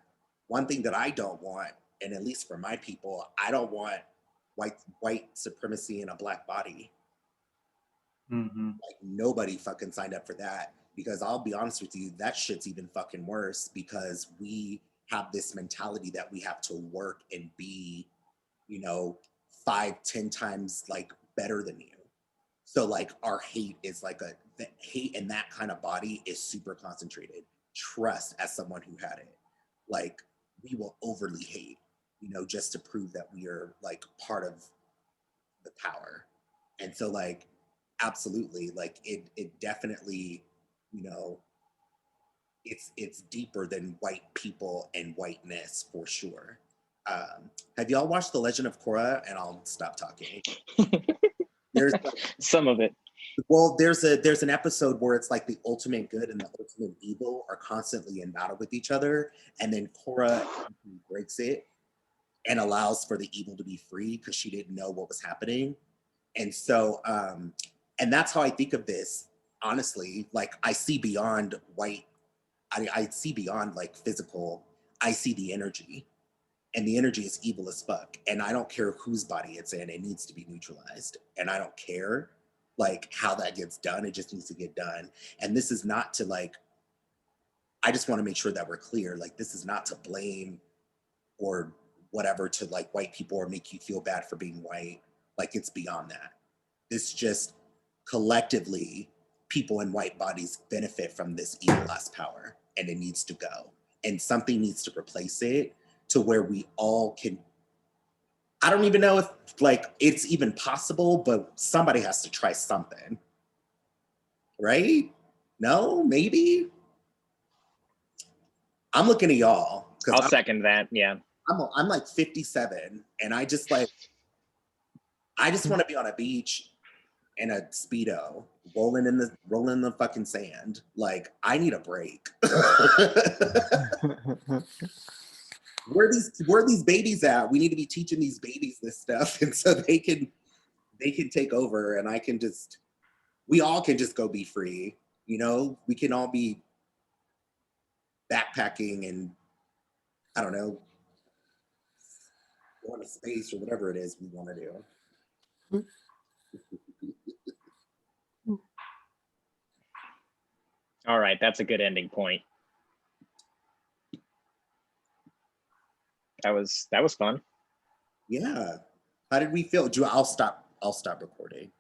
one thing that I don't want, and at least for my people, I don't want white supremacy in a black body. Like nobody fucking signed up for that, because I'll be honest with you, that shit's even fucking worse, because we have this mentality that we have to work and be, 5-10 times like better than you. So like our hate is like the hate in that kind of body is super concentrated. Trust, as someone who had it, like we will overly hate, just to prove that we are like part of the power. And so like absolutely, like it definitely, it's deeper than white people and whiteness for sure. Have y'all watched The Legend of Korra? And I'll stop talking. There's some of it. Well, there's an episode where it's like the ultimate good and the ultimate evil are constantly in battle with each other, and then Korra breaks it and allows for the evil to be free because she didn't know what was happening. And so and that's how I think of this, honestly. Like I see beyond white, I see beyond like physical, I see the energy. And the energy is evil as fuck. And I don't care whose body it's in, it needs to be neutralized. And I don't care like how that gets done, it just needs to get done. And this is not to like, I just want to make sure that we're clear. Like this is not to blame or whatever to like white people or make you feel bad for being white. Like it's beyond that. It's just collectively people in white bodies benefit from this evil ass power, and it needs to go. And something needs to replace it to where we all can, I don't even know if like it's even possible, but somebody has to try something. Right? No, maybe? I'm looking at y'all. I'll second that, yeah. I'm like 57 and I just want to be on a beach in a Speedo, rolling in the fucking sand. Like I need a break. Where are these babies at? We need to be teaching these babies this stuff, and so they can take over, and we all can just go be free. We can all be backpacking and I don't know, going to space or whatever it is we want to do. All right, that's a good ending point. That was fun. Yeah. How did we feel? I'll stop recording.